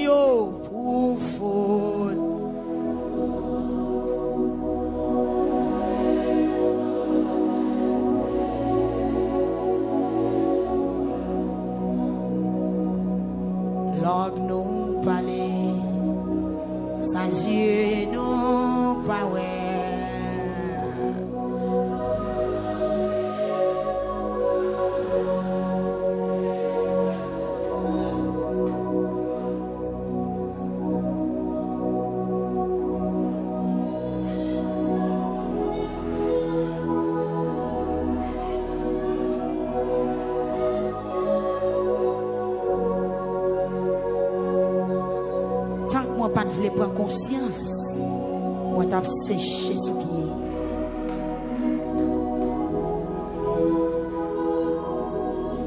yo pour faute. Log nous parler, sans yeux nous pas ouais. Pas de vouloir prendre conscience, moi t'as séché sous pied.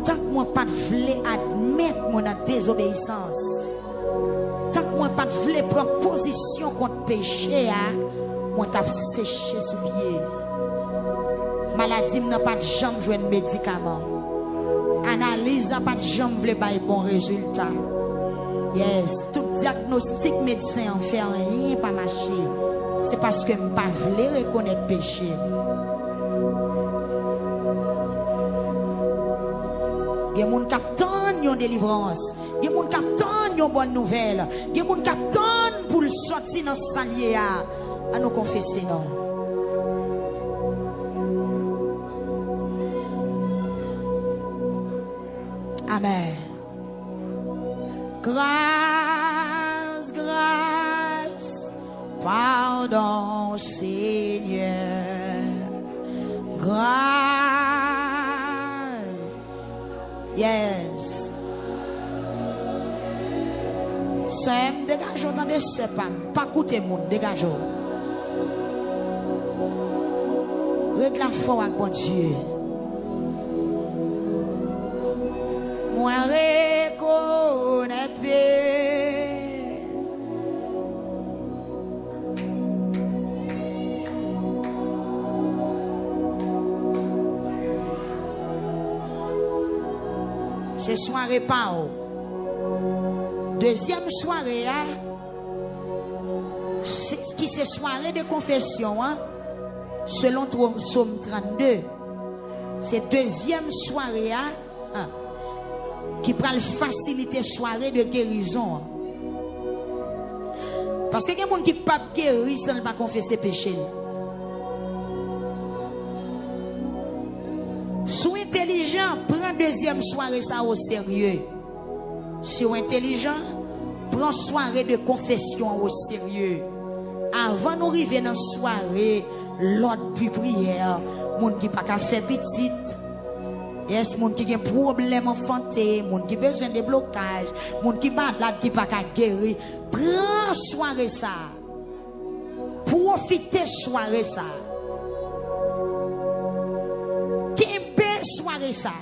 Tant que moi pas de vouloir admettre mon désobéissance, tant que moi pas de vouloir prendre position contre péché, moi t'as séché sous pied. Maladie n'a pas de jambe jouer de médicament. Analyse n'a pas de jambe vouloir bailler bon résultat. Yes, tout diagnostic médecin en fait rien pas marcher. C'est parce que je ne pas voulu reconnaître péché. Il y a des gens qui attendent une délivrance. Il y a des gens qui attendent une bonne nouvelle. Il y a des gens qui attendent pour le sortir dans ce salier. À nous confesser non. Amen. Grâce, grâce, pardon Seigneur, grâce, yes. C'est dégageons dans des sepam, pas coûter monde, dégageons. Règle la foi avec bon Dieu. Moi reconnaître bien. C'est soirée pas. Deuxième soirée, qui c'est soirée de confession, selon Psaume 32. C'est deuxième soirée, qui prend le faciliter soirée de guérison. Parce que il y a des gens qui ne peuvent pas guérir sans ne pas confesser péché. Sois intelligent, prends deuxième soirée ça au sérieux. Sois intelligent, prends soirée de confession au sérieux. Avant nous arriver dans la soirée, l'autre puis prière, monde qui pas qu'à faire petite. Yes, moun qui a un problème enfanté, moun qui a besoin de blocage, moun qui malade qui pas qu'à guérir. Prends soirée ça. Profitez soirée ça. Kembe soirée ça.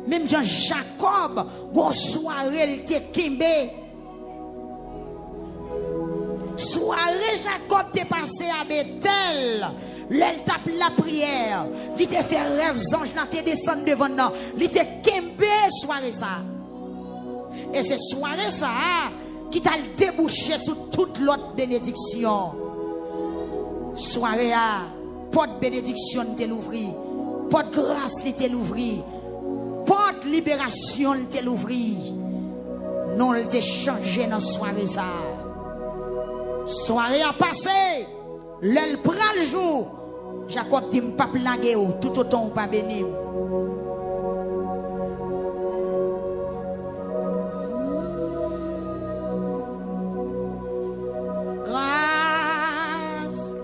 Même Jean Jacob, go soirée il te kembe. Soirée Jacob t'est passé à Bethel. L'elle tape la prière. Il te fait rêve, ange là te descend devant nous. Il te kembe soirée ça. Et c'est soirée ça qui t'a débouché sur toute l'autre bénédiction. Soirée porte bénédiction te l'ouvri. Porte grâce te l'ouvri. Porte libération te l'ouvri. Non, elle te changé dans soirée ça. Soirée a passé. L'elle prend le jour. Jacob dit pas plaguer tout autant pas béni. Grâce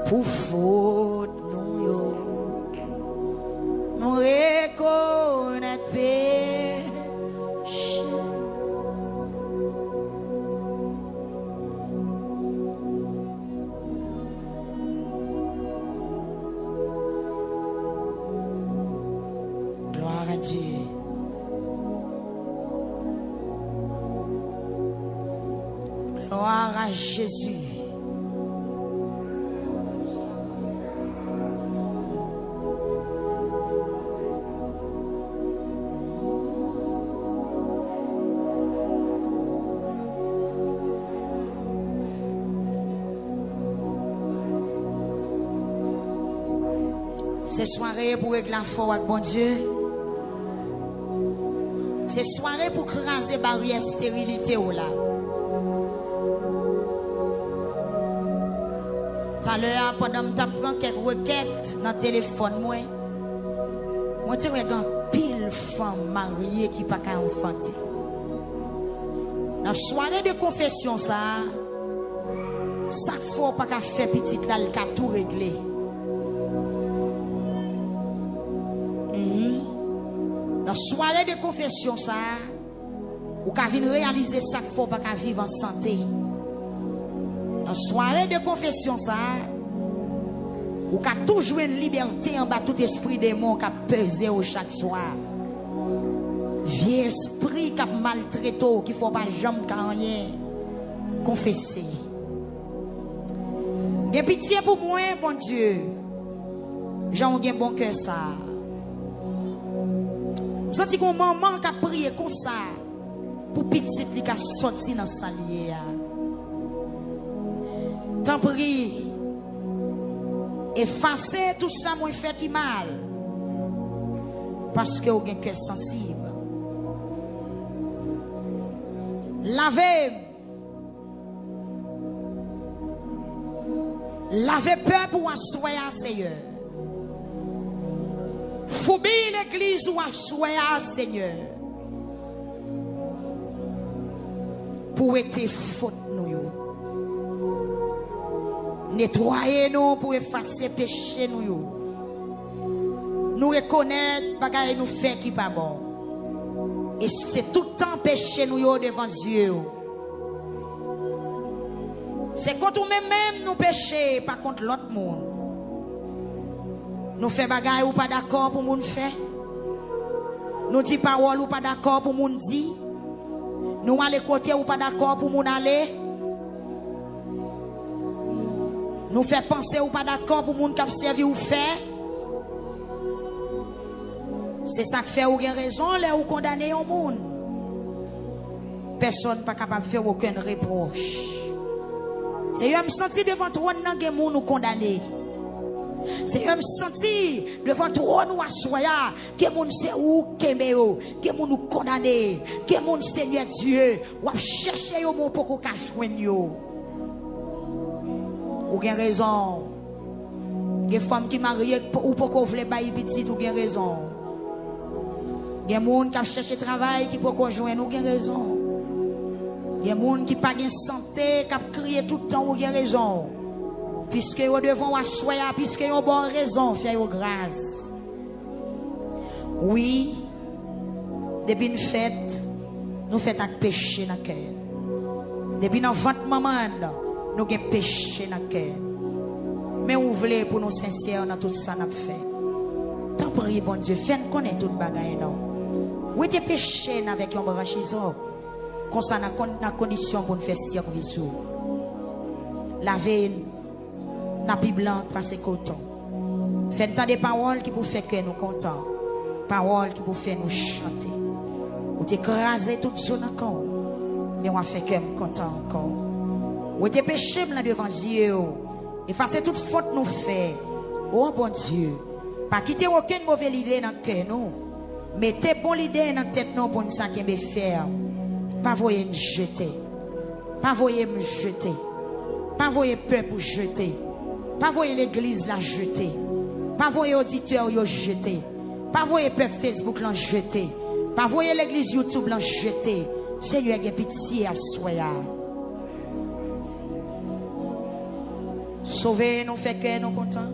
pour faute nous yo. Nous reconnaître péché. Dieu. Gloire à Jésus. C'est soirée pour régler la foi avec bon Dieu. C'est soirée pour craser barrière stérilité ou là. Tout à l'heure, pendant que je prends quelques requêtes dans le téléphone, moi je regarde pile femme mariée qui n'a pas enfanter. Dans la soirée de confession, ça faut pas faire petite là, le cas tout réglé. Dans la soirée de confession, ça, ou qu'à venir réaliser ça, faut pas qu'à vivre en santé. Dans la soirée de confession, ça, ou qu'à toujours une liberté en bas tout esprit démon qui a pesé au chaque soir. Vieux esprit qui a maltraité, qui faut pas jamais rien confesser. J'ai pitié pour moi, bon Dieu. J'ai un bon cœur ça. Je sens que maman qui a prié comme ça pour petite qui a sorti dans sa liée. T'en prie. Effacer tout ça, moi, fait qui mal. Parce que vous avez un cœur sensible. Lavez. Lavez peur pour assoyer, Seigneur. Foubille l'église ou assoyer, Seigneur. Pour être faute, nous. Nettoyer nous pour effacer péché, nous. Nous reconnaître bagaille nous fait qui pas bon. Et c'est tout le temps péché nous devant Dieu. C'est contre nous-mêmes nous pécher, pas contre l'autre monde. Nous faisons bagaille ou pas d'accord pour moun faire. Nous disons parole ou pas d'accord pour moun dire. Nous allons côté ou pas d'accord pour moun aller. Nous faisons penser ou pas d'accord pour moun qui servi ou faire. C'est ça qui fait ou bien raison, là ou condamner au monde. Personne n'est pas capable de faire aucun reproche. C'est eux me sentir devant toi nan moun nous condamner. C'est eux me sentir devant toi nous assoya que moun c'est ou kemeo, que moun nous condamner, que moun Seigneur Dieu, ou chercher yo mon pour ka joindre yo. Ou bien raison. Des femmes qui marient ou pour qu'on vle bailler petit ou bien raison. Des gens qui cherchent travail qui pour qu'on joindre ou bien raison. Il y a des gens qui n'ont pas de santé, qui crient tout le temps, ou il y a raison. Puisque vous devons asseoir, puisque vous avez bonne raison, faire grâce. Oui, depuis une fête, nous faisons avec péché dans le cœur. Depuis notre ventre maman, nous avons péché dans le cœur. Mais vous voulez pour nous sincères dans tout ça nous fait. Tant pis, bon Dieu, faites connaître toute bagaille. Où est péché avec un branchison? Comme ça, dans la condition pour nous faire service. La veille, la Bible parce que coton. Faites des paroles qui vous font que nous contents. Paroles qui vous font nous chanter. Vous écrasez tout ça encore. Mais on fait que nous contents encore. Vous êtes péché devant Dieu. Effacez toute faute nous fait. Oh bon Dieu. Pas quitter aucune mauvaise idée dans le cœur nous. Mettez bonne idée dans la tête nous pour nous faire. Pas voyer me jeter. Pas voyer me jeter. Pas voyer peur pour jeter. Pas voyer l'église la jeter. Pas voyer auditeur yo jeter. Pas voyer peur Facebook la jeter. Pas voyer l'église YouTube la jeter. Seigneur, ayez pitié à soya. Sauvez nous fait que nous contents.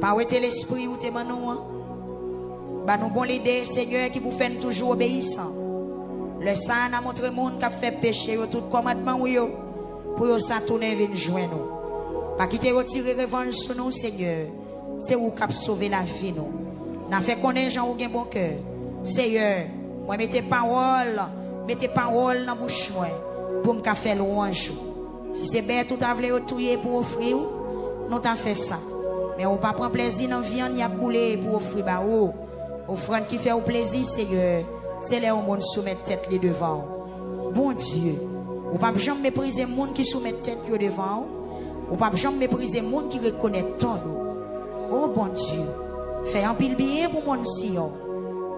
Pas ouéter l'esprit ou te manou. Bah nous bon l'idée Seigneur qui vous fait toujours obéissant. Le sang a montré le monde qui a fait péché tout commandement pour ça tourner venir joindre nous. Pas quitter retirer revanche sur nous Seigneur. C'est où qui a sauvé la vie nous. N'a fait connaître gens ou gen bon cœur. Seigneur, moi mettez parole dans la bouche moi pour me faire louange. Si c'est bête tout a voulu touyer pour offrir, nous t'a fait ça. Mais on pas prendre plaisir dans viande y a boulé pour offrir ba ou. Offrande qui fait au plaisir Seigneur. C'est là où on soumet tête les devant. Bon Dieu, ou pas jamais mépriser monde qui soumet tête devant. Ou pas jamais mépriser monde qui reconnaît tort. Oh bon Dieu, fais un pile bien pour mon Sion,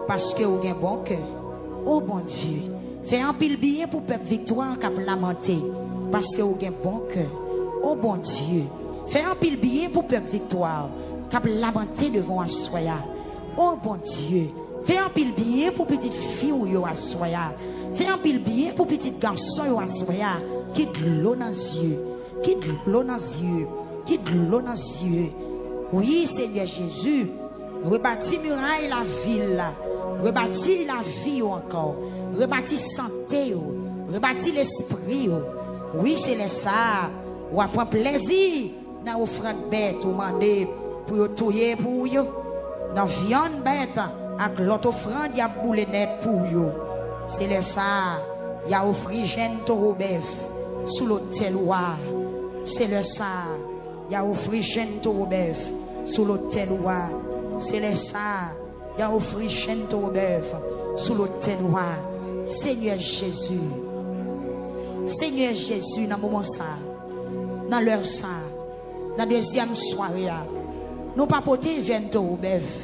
parce que vous avez un bon cœur. Oh bon Dieu, fais un pile bien pour peuple victoire qui a lamenté, parce que vous avez un bon cœur. Oh bon Dieu, fais un pile bien pour peuple victoire qui a lamenté devant Assoya. Oh bon Dieu, fais un pile bien pour petite fille ou Assoya. Fais un pile bien pour petit garçon ou Assoya qui de l'eau dans les yeux, qui de l'eau dans les yeux, qui de l'eau dans les yeux. Oui, Seigneur Jésus, rebâtis muraille la ville, rebâtis la vie encore, rebâtis santé, rebâtis l'esprit. Oui, c'est ça. Ou prendre plaisir dans l'offrande bête, ou demander pour touiller pour vous. Dans viande bête, avec l'autre offrande, il y a boule net pour vous. C'est ça. Il y a offri gène taureau bœuf sous l'autel roi. C'est ça. Il y a offri gène taureau bœuf sous l'autel roi. C'est ça. Il y a offri gène taureau bœuf sous l'autel roi. Seigneur Jésus. Seigneur Jésus, dans le moment ça, dans l'heure ça, dans la deuxième soirée, nous pas porter gène taureau bœuf.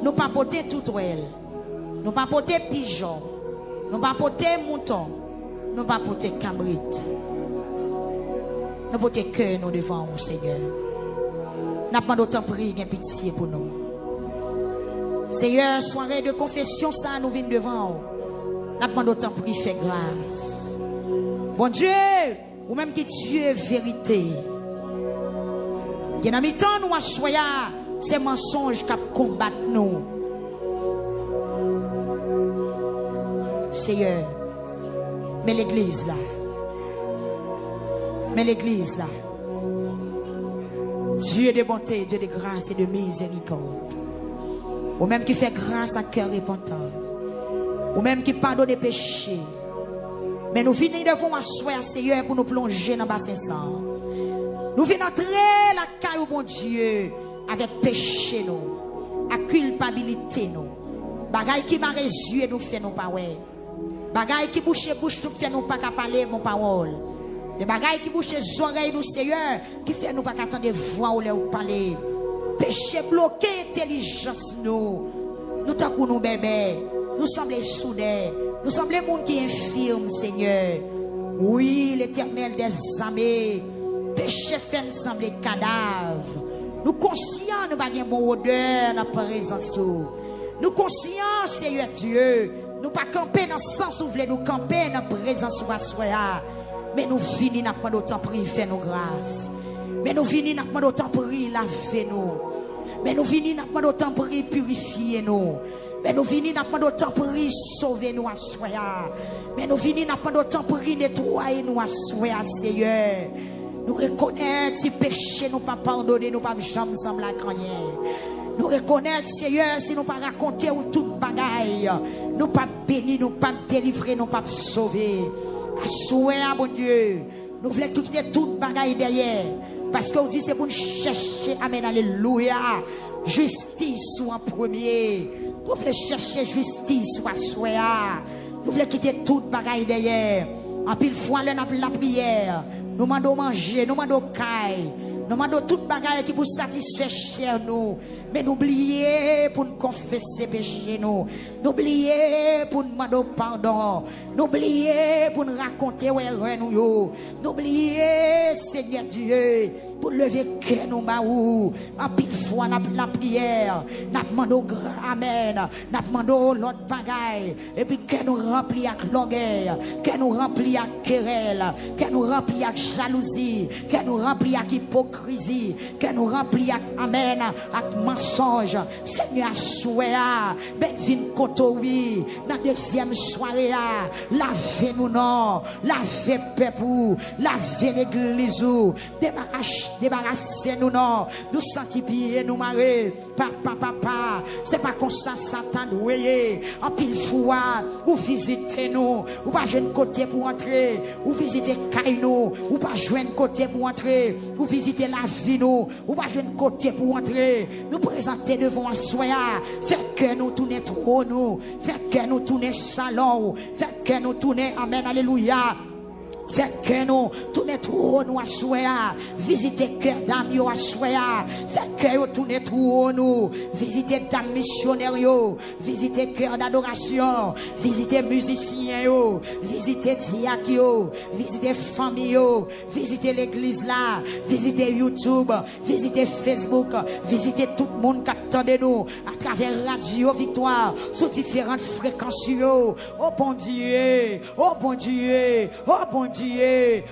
Nous pas porter tout elle. Nous pas porter pigeon. Nous pas porter mouton. Nous pas porter cabrit. Nous porter cœur nous devant vous, Seigneur. Nous pas d'autant prier, gain pitié pour nous. Seigneur, soirée de confession, ça nous vient devant vous. Nous pas d'autant prier, fait grâce. Bon Dieu, ou même qui Dieu vérité. Qui en mi temps nous assoya, ces mensonges qui combattent nous. Seigneur, mais l'église là, Dieu de bonté, Dieu de grâce et de miséricorde, ou même qui fait grâce à cœur repentant, ou même qui pardonne les péchés, mais nous venons devant asseoir Seigneur pour nous plonger dans le bassin sang. Nous venons entrer la caille au bon Dieu avec péché nous, à culpabilité nous, bagaille qui m'a résu nous fait nous pas ouais. Bagaille qui bouche tout fait nous pas qu'à parler mon parole. Des bagailles qui bouche les oreilles nous Seigneur qui fait nous pas qu'à entendre voix ou parler. Péché bloqué intelligence nous. Nous tant que nous bébés, nous semblons soudés, nous semblons monde qui infirme Seigneur. Oui, l'Éternel des armées. Péché fait nous sembler cadavre. Nous conscients nous pas gain bon odeur dans la présence. Nous conscients Seigneur Dieu. Nous pas camper dans le sens où nous camper dans la présence de Assoya. Mais nous venons à prendre autant prier, faire nos grâces. Mais nous venons à prendre autant prier, laver nous. Mais nous venons à prendre autant prier, purifier nous. Mais nous venons à prendre autant prier, sauver nous Assoya. Mais nous venons à prendre autant prier, nettoyer nous Assoya, Seigneur. Nous reconnaître si péché nous pas pardonner, nous pas jamais semble la rien. Nous reconnaître, Seigneur, si nous pas raconter ou toute bagaille, nous pas bénir, nous pas délivrer, nous pas sauver. Assoya, mon Dieu, nous voulons tout quitter toute bagaille derrière. Parce qu'on dit c'est pour nous chercher, amen, alléluia, justice ou en premier. Nous voulons chercher justice ou assoya. Nous voulons quitter toute bagaille derrière. En pile fois, la prière. Nous demandons manger, nous demandons caille. Nous demandons toute bagaille qui vous satisfait cher nous. Mais n'oubliez pour nous confesser péché nous. N'oubliez pour nous demander pardon. N'oubliez pour nous raconter où est nous. N'oubliez, Seigneur Dieu, pour lever que nous baou. En pile fois, la prière. Nous demandons amen. Nous demandons l'autre bagaille. Et puis que nous remplis avec l'orgueil. Que nous remplis avec querelle. Que nous remplis avec jalousie. Que nous remplis avec hypocrisie. Que nous remplis avec amen. Avec mensonge. Seigneur, assoya. Ben vin koto oui. Dans la deuxième soirée. Lavez-nous non. Lavez peuple. Lavez l'église. Débarrassez-nous non. Nous sanctifiez nous marrer. Papa. C'est pas comme ça Satan voyez. En pile fois. Ou visitez nous. Ou pas jouer côté pour entrer. Ou visiter caille nous. Ou pas jouer côté pour entrer. Ou visiter la vie nous. Ou pas jouer côté pour entrer. Nous présenter devant Assoya. Faire que nous tourner trop nous. Faire que nous tourner salon. Faire que nous tourner amen alléluia. Fait que nous, tournez tout nous à souhait, visitez cœur d'âme yo à souhait, fait que yo tournez tout nous, visitez dame missionnaire yo, visitez cœur d'adoration, visitez musiciens yo, visitez diacre yo, visitez famille yo, visitez l'église là, visitez YouTube, visitez Facebook, visitez tout le monde qui attend de nous à travers Radio Victoire sur différentes fréquences yo. Oh bon Dieu, oh bon Dieu, oh bon Dieu.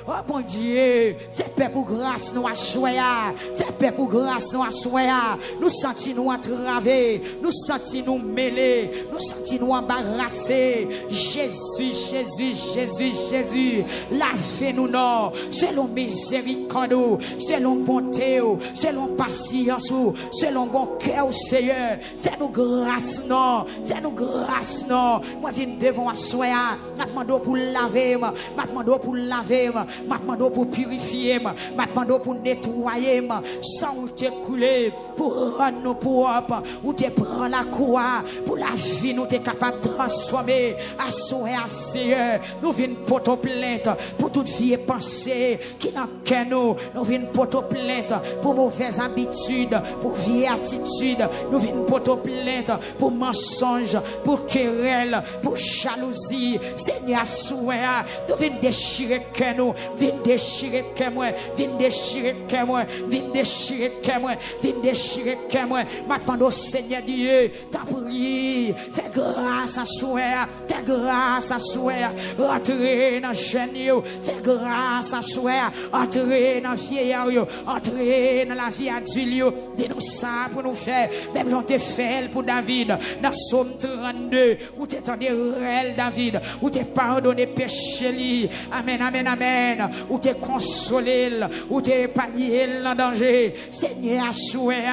Oh bon Dieu, fais paix pour grâce nous à soya, fais paix pour grâce nous à soya. Nous sentons nous entravés, nous sentons nous mêlés, nous sentons nous embarrassés. Jésus, Jésus, Jésus, Jésus, lavez-nous non, selon miséricorde, selon bonté, selon patience, selon bon cœur, Seigneur. Fais-nous grâce non, fais-nous grâce non. Moi viens devant à soya, m'attendons pour laver, m'attendons pour laver, m'attendons pour purifier, m'attendons pour nettoyer, sans ou te couler, pour rendre nous propres, ou te prendre la croix, pour la vie nous t'es capable de transformer, à souhait, à Seigneur. Nous venons pour ton plainte, pour toute vie et pensée, qui n'a qu'un nous venons pour ton plainte, pour mauvaises habitudes, pour vieille attitude, nous venons pour ton plainte, pour mensonge, pour querelle, pour jalousie, Seigneur, souhait, nous venons déchirer que nous, viens déchirer que moi, viens déchirer que moi, viens déchirer que moi, viens déchirer que moi. Maintenant, Seigneur Dieu, t'as prié, fais grâce à soi, fais grâce à soi, entrez dans jeune, fais grâce à soi, entrez dans vieillard, entrez dans la vie adulte, dis-nous ça pour nous faire, même j'en t'ai fait pour David, dans Somme 32, où t'es tendu réel David, où t'es pardonné péché, amen, amen, amen, où t'es consolé, où t'es épargné dans danger, Seigneur, souhait,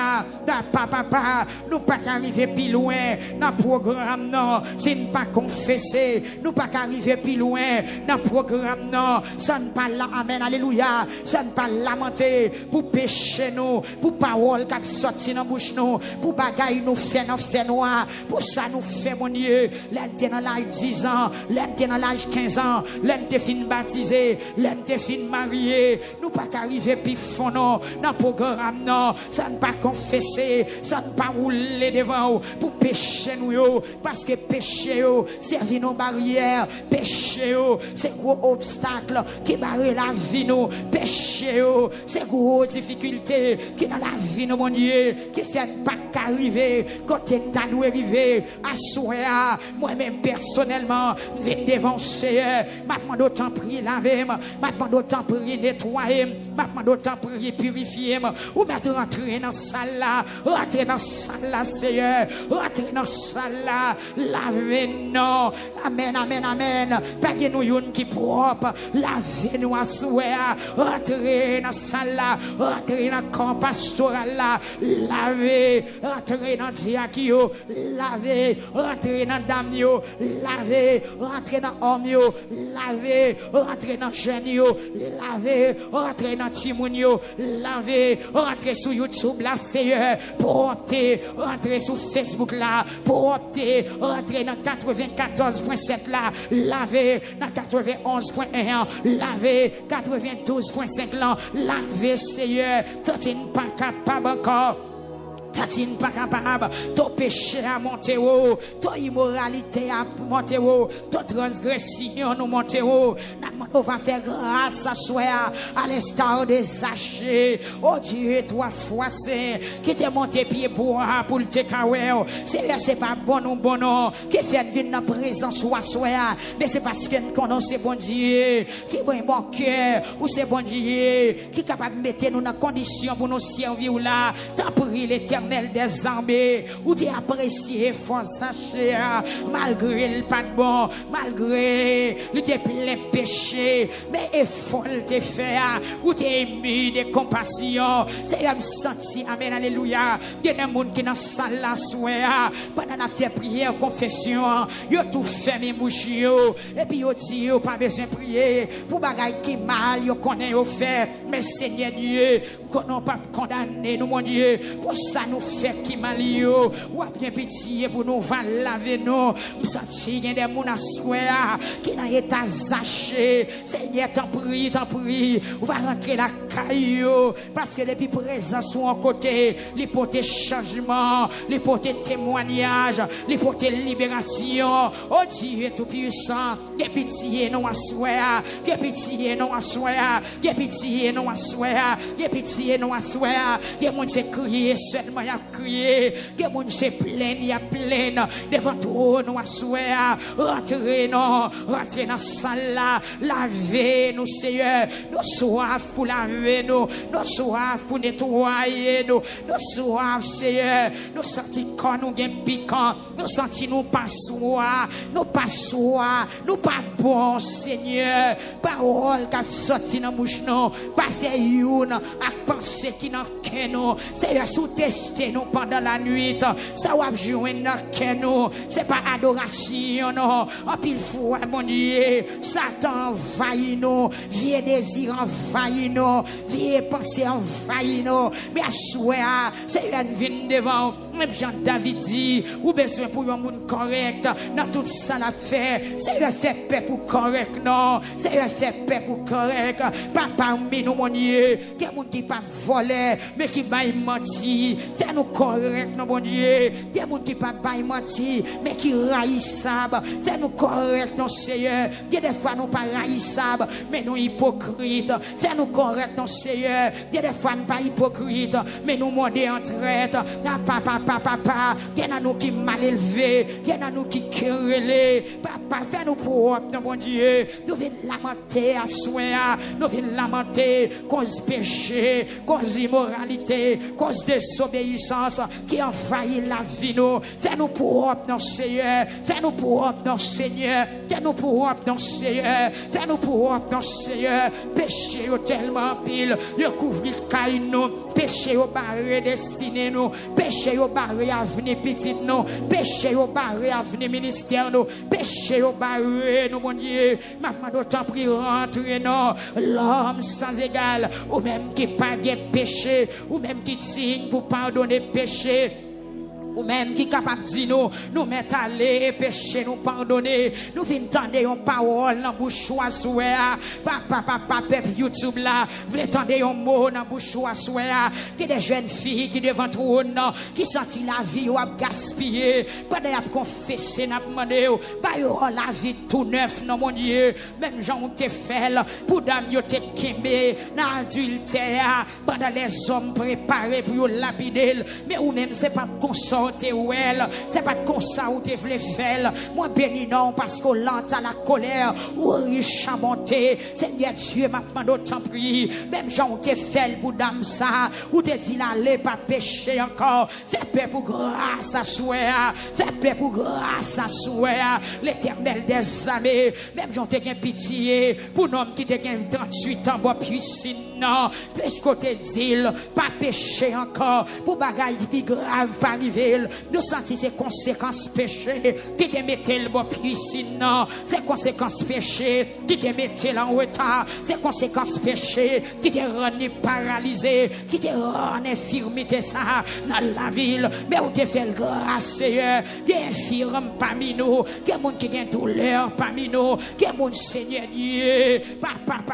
ta papa, nous pas qu'arriver plus loin, dans le programme, non, c'est ne pas confesser, nous pas qu'arriver plus loin, dans le programme, non, ça ne pas là, amen, alléluia, ça ne pas lamenter, pour pécher nous, pour parole qui sorti dans la bouche nous, pour bagaille nous fait noir, pour ça nous fait mon Dieu, l'un dans l'âge 10 ans, l'un dans l'âge 15 ans, l'un te fin baptisé, l'un te fin marié, nous pas qu'arriver plus fond non, dans le programme non, ça ne pas confesser, ça ne pas rouler devant pour pécher nous yo, parce que péché yo, servir nos barrières, péché yo, c'est gros obstacle qui barre la vie nous, péché yo, c'est gros difficulté qui dans la vie nous mon Dieu, qui fait pas qu'arriver, quand t'es doit arriver, à souhait, moi-même personnellement, viens devant Seigneur, maintenant d'autant prier laver, maintenant d'autant prier nettoyer, maintenant d'autant prier purifier, ou mettre rentrer dans salle là, rentrer dans salle là, Seigneur, rentrer dans salle là, lavez-nous, amen, amen, amen, pas que nous yon qui propre, lavez-nous à souhait, rentrer dans salle là, rentrer dans camp pastoral là, lavez, rentrer dans diakio, lavez, rentrer dans dame yo, lavez, rentrer dans homme yo, lavez, rentrer dans jeune yo, lavez, rentrer dans timoun yo, lavez, rentrer sur YouTube là, Seigneur, pour opter, rentrer sur Facebook là, pour opter, rentrer dans 94.7 là, lavez, dans 91.1, lavez, 92.5 là, lavez, Seigneur, ça n'est pas capable encore. Tatine pas capable, ton péché à monter haut, ton immoralité à monter haut, ton transgression nous monter haut. On va faire grâce à soi, à l'instar des sachets. Oh Dieu, toi fois saint, qui te monté pied pour le te kawel. C'est pas bon ou bon non, qui fait venir dans présence ou à soi, mais c'est parce que nous connaissons bon Dieu, qui bon bon cœur, ou c'est bon Dieu, qui est capable de mettre nous dans condition pour nous servir là. T'en prie l'Éternel des armées, ou t'es apprécié, fort sachet, malgré le pas de bon, malgré le te plein péché, mais effort te fait, ou t'es ému de compassion, c'est un senti, amen, alléluia, il y a des gens qui dans salle la soir, pendant la fait prière, confession, yo tout fait mes mouches yo, et puis yo dit yo pas besoin de prier, pour bagaille qui mal, yo connaît yo fait, mais Seigneur Dieu, qu'on n'a pas condamné nous, mon Dieu, pour ça nous nous fait qui mal yo, ou bien pitié pour nous va laver nous. M'senti gen des moun assoya qui dans état zaché. Seigneur, t'en prie, on va rentrer la caillou parce que depuis présent sont en côté, les porter changement, les porter témoignage, les porter libération. Oh Dieu tout puissant, que pitié non assoya, que pitié non assoya, que pitié non assoya, que pitié non assoya. Que moun se crier seulement y a crier, que moun se plaindre y a plaindre devant toi non assoya. Rentrez dans salle là, lavez nous Seigneur, nous soif pour laver nous soif pour nettoyer nous soif Seigneur, nous sentis quand nous gain piquant, nous sentis nous pas soif, nous pas bon Seigneur, parole qui sorti dans bouche nous, pas fait youn à penser qui dans cœur nous, Seigneur sous tester nous pendant la nuit, ça va joindre dans cœur nous, c'est pas adoration non, en pile fois mon Dieu, Satan envahit nous, vieux désir envahit nous, vieux pensée envahit nous, mais à souhait, Seigneur vient devant, même Jean-David dit, ou besoin pour un monde correct, dans tout ça la fait, Seigneur fait paix pour correct, non, Seigneur fait paix pour correct, pas parmi nous mon Dieu, qui est monde qui pas voler, mais qui va mentir, fais nous correct, non mon Dieu, qui est monde qui pas mentir, mais qui raïssable, fais nous correct, non Seigneur, qui des fois nous pas raïssable, mais nous hypocrites, fais nous correct, non Seigneur, qui des fois nous pas hypocrites, mais nous modés en traite, papa, qui est nous qui mal élevé, qui est nous qui querellé, papa, fais nous propre, non mon Dieu, nous venons lamenter à soi, nous venons lamenter cause péché, cause immoralité, cause désobéissance qui envahit la vie nous, fais nous propre, non Seigneur, fais nous propre, non Seigneur, fais nous propre, non Seigneur, fais nous propre, non Seigneur, péché au tellement pile, le couvrir caille nous, péché au barré destiné nous, péché au barré avenir petit nous, péché au barré avenir ministère nous, péché au barré nous mon Dieu, maman d'autant pris rentrer non, l'homme sans égal, ou même qui pas de péché, ou même qui signe pour pardonner péché, ou même qui capable de dire nous mettre à aller péché nous pardonner, nous venons tendre une parole dans bouche souhait, papa peuple YouTube là, vous entendre un mot dans bouche souhait, que des jeunes filles qui devant trône qui sentent la vie ou a gaspillé pendant a confesser n'a demandé pas la vie tout neuf non mon Dieu, même Jean te fait pour dame yo te kembe dans adultère pendant les hommes préparés pour lapider, mais ou même c'est pas consort c'est pas comme ça où tu voulais faire. Moi béni non parce qu'on lente à la colère ou riche à monter. Seigneur Dieu m'a demandé autant prier. Même Jean te fait pour dame ça ou te dit l'aller pas pécher encore. Fais paix pour grâce à soi. Fais paix pour grâce à soi. L'Éternel des armées. Même Jean te gain pitié pour un homme qui te gain 38 ans bois puissant. Non, puisque côté d'île, pas péché encore, pour bagaille plus grave pas arriver. Nous sentons ces conséquences péché qui te mettent le bon puissant. Non, ces conséquences péché qui te mettent en retard, ces conséquences péché qui te rendent paralysé, qui te rendent infirmité ça dans la ville. Mais où te fait grâce, Seigneur, qui est infirme parmi nous, qui est monde qui a douleur parmi nous, qui est monde Seigneur Dieu, papa,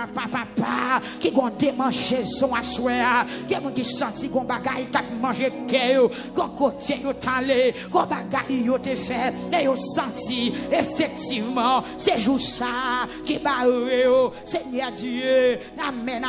qui a manger son assoir, qui a qui senti qu'on bagaille qui manger cœur, qu'on côté yo talé, qu'on bagaille yo te fait, et yo senti effectivement c'est jour ça qui barre Seigneur Dieu. Amen.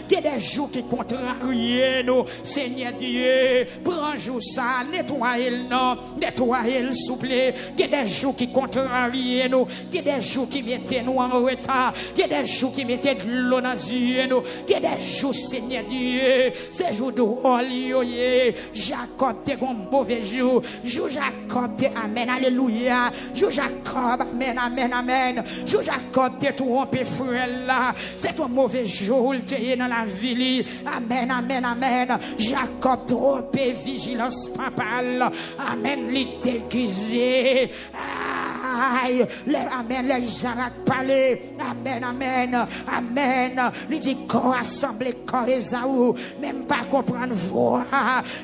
Il y a des jours qui contrarient nous, Seigneur Dieu. Prends jour ça, nettoyez-le non, nettoyez-le souple. Il y a des jours qui contrarient nous, il y a des jours qui mettent nous en retard, il y a des jours qui mettent de l'eau dans les yeux nous, il y a des jours, Seigneur Dieu, ces jours de Hollywood, Jacob t'es un mauvais jour, jour Jacob t'es amen, alléluia, jour Jacob, amen, jour Jacob t'es trompé frère là, c'est un mauvais jour, t'es dans la ville, amen, Jacob trompé vigilance papale, amen, l'été cuisé, bagaille. Amen, les Isaac parler. Amen, amen, amen. Il dit qu'on assemble corps Esaü, même pas comprendre voix.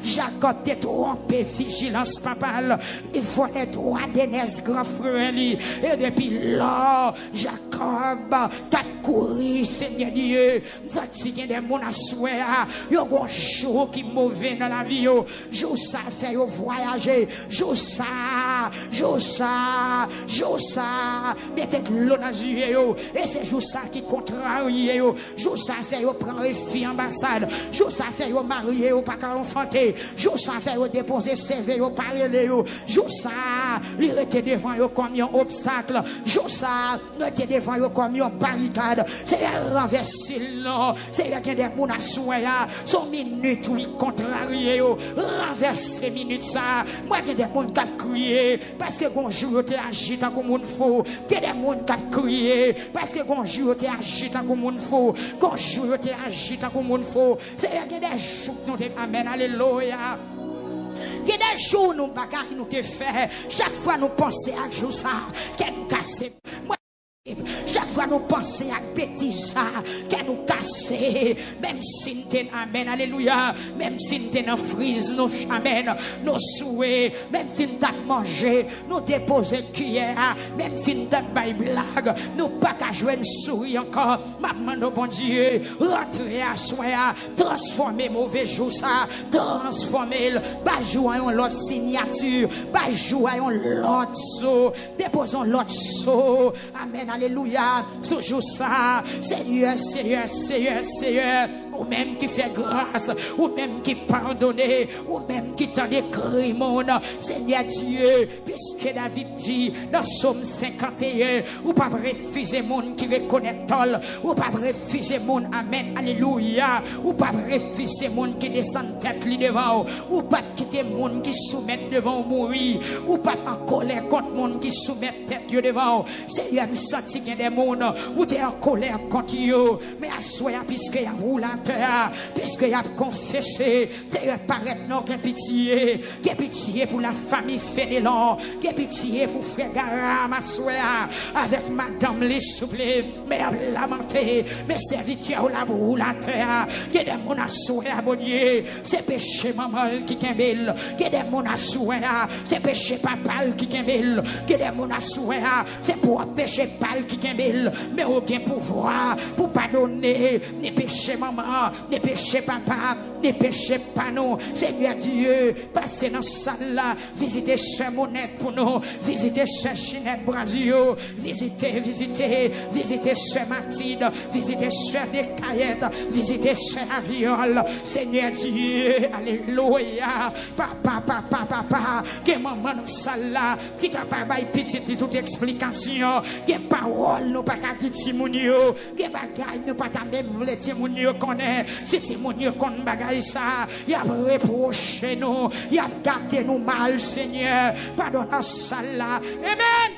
Jacob t'est trompé, vigilance papale. Il faut être roi d'aînesse, grand frère. Et depuis là, Jacob t'a couru, Seigneur Dieu. Nous avons dit qu'il y a des gens à souhait. Il y a un jour qui est mauvais dans la vie. Jour ça fait voyager. Jour ça. Mettez de l'eau dans les yeux. Et c'est jour ça qui contrarie. Jour ça fait prendre les filles ambassade. Jour ça fait marier ou pas enfanter. Jour ça fait déposer CV ou parler. Jour ça, il était devant eux comme un obstacle. Jour ça, il était devant eux comme une barricade. C'est renverser non. C'est qu'il y a des gens à souhait. Son minute où il contrarie. Renverser minute ça. Moi, il y a des gens qui ont crié. Parce que bonjour, tu agis tant comme il faut. Il y a des gens qui ont crié. Parce que bonjour, tu agis tant comme il faut. Bonjour, tu agis tant comme il faut. C'est qu'il y a des jours qui nous amènent. Alléluia. Il y a des jours nous bagaille nous te fait. Chaque fois nous pensons à jour ça. Qu'elle nous casse. Chaque fois nous pensons à bêtises ça, qu'elle nous casse, même si nous sommes, amen, alléluia, même si nous sommes en frise, nous, amen, nous souhaits, même si nous avons mangé, nous déposer cuillère, même si nous avons bail blague, nous pas qu'à jouer une souris encore, maman, nos bon Dieu, rentrer à soi, transformer mauvais jour ça, transformer, pas jouer en l'autre signature, pas jouer en l'autre saut, déposons l'autre saut, amen, alléluia, toujours ça, Seigneur, Seigneur, Seigneur, Seigneur, ou même qui fait grâce, ou même qui pardonne, ou même qui t'en décrit, mon Seigneur Dieu, puisque David dit dans Psaume 51, ou pas refuser mon qui reconnaît tol, ou pas refuser mon, amen, alléluia, ou pas refuser mon qui descend tête li devant, ou pas quitter mon qui soumet devant mourir, ou pas en colère contre mon qui soumet tête devant, Seigneur, senti qu'il y a des gens où tu es en colère contre eux, mais à soi, puisque y a roulé la terre, puisque y a confessé, Seigneur, paraît non, qu'il pitié pour la famille Fénélon, qu'il pitié pour frère Garam, à soi, avec madame les souple, mais à lamenter, mes serviteurs la roule la terre, qu'il y a des gens à soi, bon Dieu, c'est péché maman qui kembel, qu'il y a des gens à soi, c'est péché papa qui kembel, qu'il y a des gens à soi, c'est pour péché pal qui kembel, mais aucun pouvoir pour pardonner les péchés maman, les péchés papa, les péchés pas nous. Seigneur Dieu, passez dans salle là, visitez Sœur Monette pour nous, visitez Sœur Ginette Brasio, visitez Sœur Mathilde, visitez Sœur Descaillettes, visitez Sœur Aviole. Seigneur Dieu, alléluia, papa, que maman dans salle là, qui capable de petite toute explication, que parole nous pas qu'à dire Timounio, que bagaille nous pas même les Timounio connaît, si Timounio connaît bagaille ça, il a reproché nous, il a gardé nous mal, Seigneur, pardonne ça là, amen.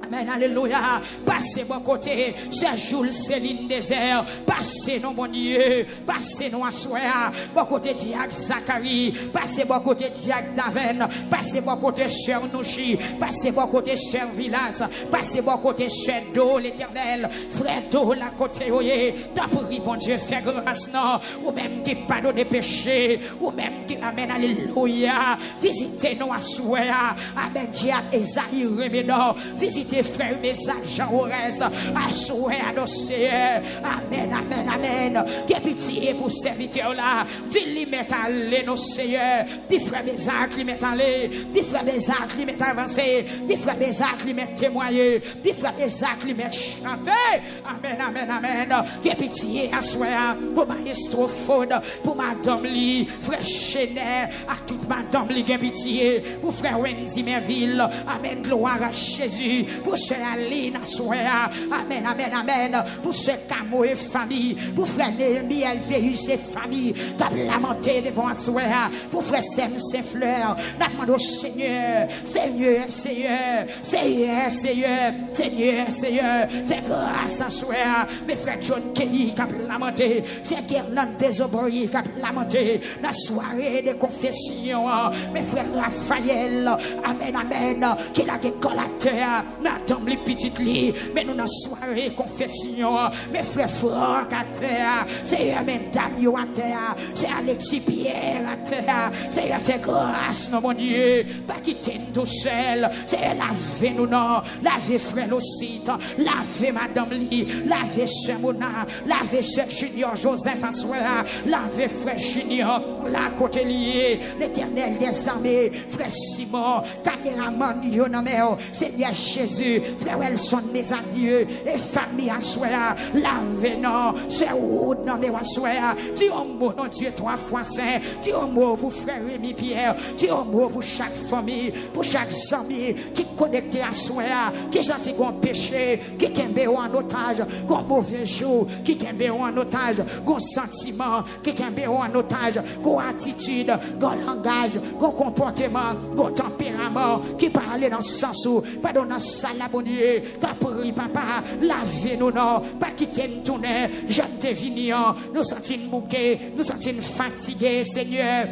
Amen, alléluia. Passez mon côté, c'est Jules Céline Désert. Passez nous, mon Dieu. Passez nous à soir. Mon côté Diac Zacharie. Passez mon côté Diac Daven. Passez mon côté Sœur Nouchi. Passez mon côté Sœur Villas. Passez mon côté Sœur Do l'Éternel. Frère Do la côté oye. T'as pris, bon Dieu, fais grâce, non. Ou même qui pardonne les péchés. Ou même qui amène, alléluia. Visitez nous à soir. Amen, Diac Esaïe Remédor. Visitez frère Messac Jean Orès, à souhait à nos seigneurs. Amen, amen, amen. Que pitié pour serviteur là. Dis-lui met aller nos seigneurs. Dis frère Messac lui met aller. Dis frère Messac lui met avancer. Dis frère Messac lui met témoigner. Dis frère Messac lui met chanter. Amen, amen, amen. Que pitié à soi pour maestro Faune, pour madame Li, frère Chenet, à toute madame Li, que pitié pour frère Wendy Merville. Amen, gloire à Jésus. pour ce Aline Aswea. Amen, amen, amen. Pour ce Camo et famille, pour frère Néhémie, Elvéus et famille, qui a lamenté devant Aswea, pour frère Sem Saint-Fleur, n'a demandé au Seigneur, Seigneur, Seigneur, Seigneur, Seigneur, Seigneur, Seigneur, fais grâce à Aswea, mes frères John Kelly, qui a lamenté, c'est Guerlain Désobori, qui a lamenté, la soirée de confession, mes frères Raphaël, amen, amen, qui l'a décollé à terre, n'attend les petites lits, mais nous dans soirée confession, mes frères Franck à terre, c'est amen, Damio à terre, c'est Alexis Pierre à terre, c'est fait grâce, non mon Dieu, pas quitter tout seul, c'est laver nous non, laver frère aussi, laver madame Lee, laver Sœur Mona, laver Sœur Junior Joseph Aswea, laver frère Junior, la côté lié, l'éternel des armées, frère Simon, caméraman Yonomeo, Seigneur Jésus, frère Wilson, mes adieux, et famille Aswea, lavez non, Sœur Wood, non mais Aswea, dis un mot, non Dieu, 3 fois saint, dis un mot pour frère Rémi Pierre, dis un mot pour chaque famille, pour chaque ami qui est connecté à Aswea, qui gentil qu'on péché, qui est en otage, qu'on mauvais jour, qui est en otage, qu'on sentiment, qui est en otage, qu'on attitude, qu'on langage, qu'on comportement, qu'on tempérament, qui parle dans ce sens où, pas dans la salle à bon Dieu, t'as pris papa, lavez-nous non, pas quitter nous tourner, j'aime tes vignes, nous sentons bouquets, nous sentons fatigués, Seigneur.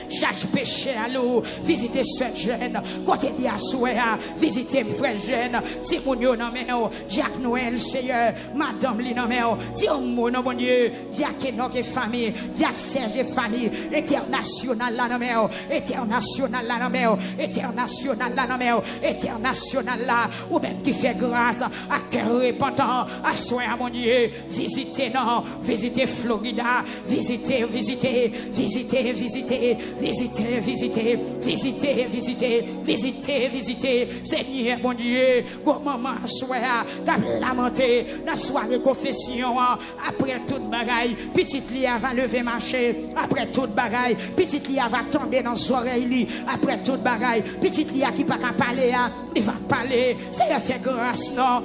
Chaque péché à l'eau, visitez ce jeune, côté d'Aswea, visitez frère jeune, Timounio Nomeo, Jack Noël, Seigneur, Madame Linomeo, Timounio mon Dieu, Jack Enoch et famille, Jack Serge et famille, international la Nomeo, international la Nomeo, international la Nomeo, international là, ou même qui fait grâce à cœur repentant, Aswea mon Dieu, visitez non, visitez Florida, visitez, visitez, visitez, visitez. Visitez, visitez, visitez, visitez, visitez, visitez, Seigneur mon Dieu, comment Aswea, t'as lamenté, la soirée confession, après toute bagaille, petite Lia va lever marcher, après toute bagaille, petite Lia va tomber dans son oreille, après toute bagaille, petite Lia qui pas qu'à parler, il va parler, Seigneur fait grâce non,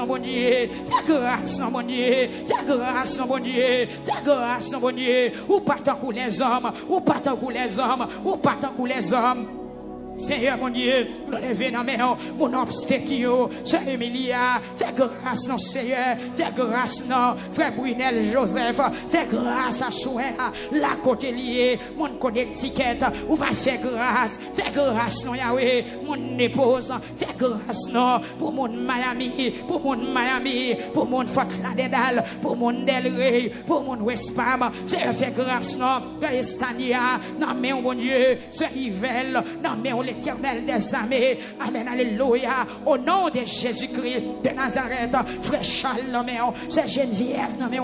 mon Dieu, fais grâce non, mon Dieu, fais grâce non, mon Dieu, fais grâce non, mon Dieu, ou pas tant que les hommes, ou pas tant que les hommes, ou pas tant que les hommes. Seigneur mon Dieu, levez dans mes mains mon obstacle, Sœur Emilia, fais grâce non Seigneur, fais grâce non, frère Brunel Joseph, fais grâce à Souhait, la côté liée, mon Connecticut, ou va faire grâce non Yahweh, mon épouse, fais grâce non, pour mon Miami, pour mon Fort Lauderdale, pour mon Del Rey, pour mon West Palm, Seigneur fais grâce non, frère Estania, non mais mon Dieu, Sœur Yvelle, non mais l'Éternel des armées, amen, alléluia, au nom de Jésus-Christ de Nazareth, frère Charles, nommé, c'est Geneviève, nommé,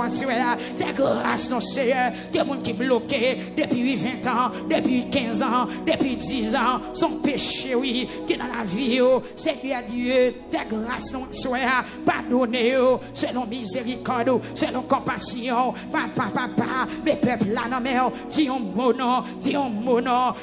fais grâce, non, Seigneur, des gens qui bloqués depuis 20 ans, depuis 15 ans, depuis 10 ans, son péché, oui, qui est dans la vie, Seigneur Dieu, fais grâce, non, Seigneur, pardonnez, selon miséricorde, selon compassion, papa, mes peuples là, nommé, dis un mot non,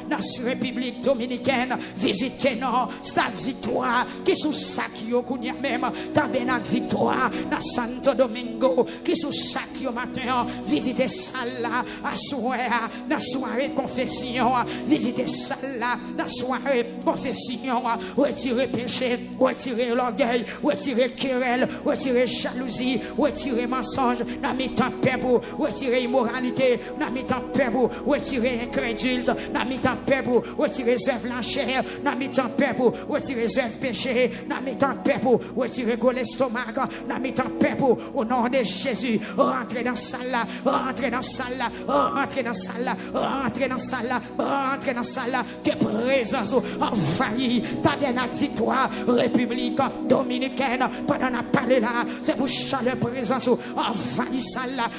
dans cette République dominicaine. Visitez-nous, Stade Victoire, qui sous sac yo kounya même, Tabernacle Victoire, dans Santo Domingo, qui sous sac yo matin, visitez salle là, à soirée confession, visitez salle là, dans soirée confession, retirer péché, retirer l'orgueil, retirer querelle, retirer jalousie, retirer mensonge, dans mi-temps peuple, retirer immoralité, dans mi-temps peuple, retirer incrédule, dans mi-temps peuple, retirer œuvre chair, dans mes temps pour retirer les œuvres péchés, dans mes temps pour retirer l'estomac, dans mes temps pour au nom de Jésus, rentrez dans salle là, rentrez dans salle là, rentrez dans salle là, rentrez dans salle là, rentrez dans salle là, que présence envahit, Tabernacle Victoire, République dominicaine, pendant la parler là, c'est pour chaleur présence, envahit salle là,